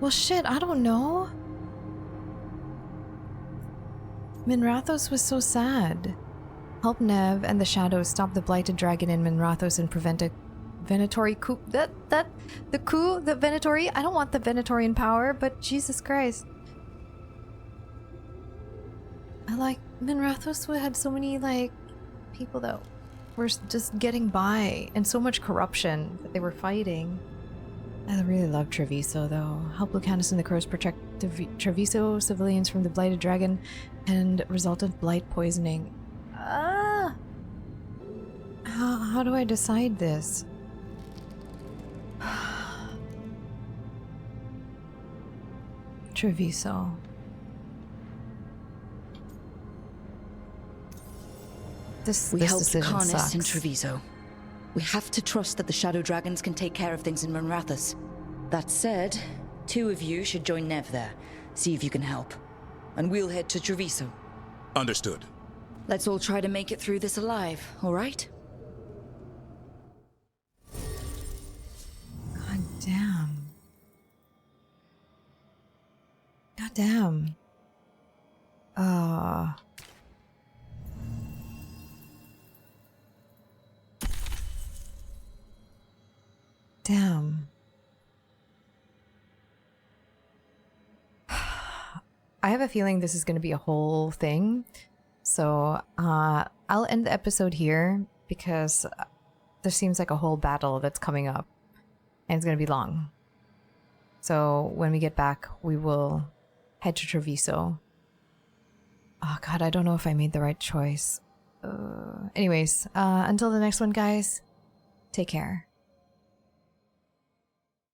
Well shit, I don't know. Minrathos was so sad. Help Nev and the Shadows stop the blighted dragon in Minrathos and prevent a Venatori coup. The Venatori? I don't want the Venatori in power, but Jesus Christ. I like Minrathos had so many like people that were just getting by and so much corruption that they were fighting. I really love Treviso though. Help Lucanus and the Crows protect Treviso civilians from the blighted dragon and resultant blight poisoning. How do I decide this? Treviso. We helped decision Carnis sucks. in Treviso. We have to trust that the Shadow Dragons can take care of things in Minrathis. That said, 2 of you should join Nev there. See if you can help. And we'll head to Treviso. Understood. Let's all try to make it through this alive, all right? God damn. God damn. Damn. I have a feeling this is going to be a whole thing. So I'll end the episode here because there seems like a whole battle that's coming up. And it's going to be long. So when we get back, we will head to Treviso. Oh god, I don't know if I made the right choice. Anyways, until the next one, guys, take care.